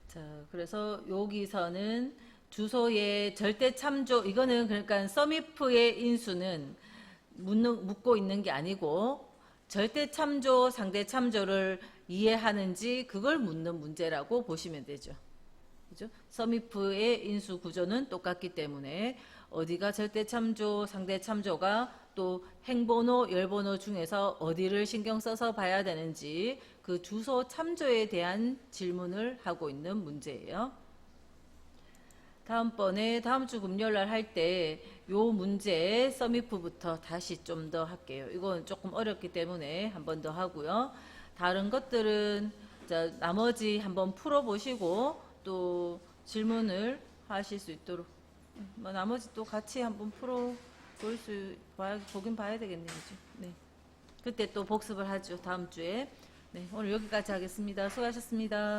[SPEAKER 1] 자, 그래서 여기서는 주소의 절대 참조 이거는 그러니까 썸이프의 인수는 묻고 있는 게 아니고 절대 참조, 상대 참조를 이해하는지 그걸 묻는 문제라고 보시면 되죠. 그죠? 썸이프의 인수 구조는 똑같기 때문에 어디가 절대 참조, 상대 참조가 또 행번호, 열번호 중에서 어디를 신경 써서 봐야 되는지 그 주소 참조에 대한 질문을 하고 있는 문제예요. 다음 주 금요일 날 할 때 요 문제 썸이프부터 다시 좀 더 할게요. 이건 조금 어렵기 때문에 한 번 더 하고요. 다른 것들은 나머지 한번 풀어보시고 또 질문을 하실 수 있도록 뭐 나머지 또 같이 한번 보긴 봐야 되겠네요. 네. 그때 또 복습을 하죠. 다음 주에. 네, 오늘 여기까지 하겠습니다. 수고하셨습니다.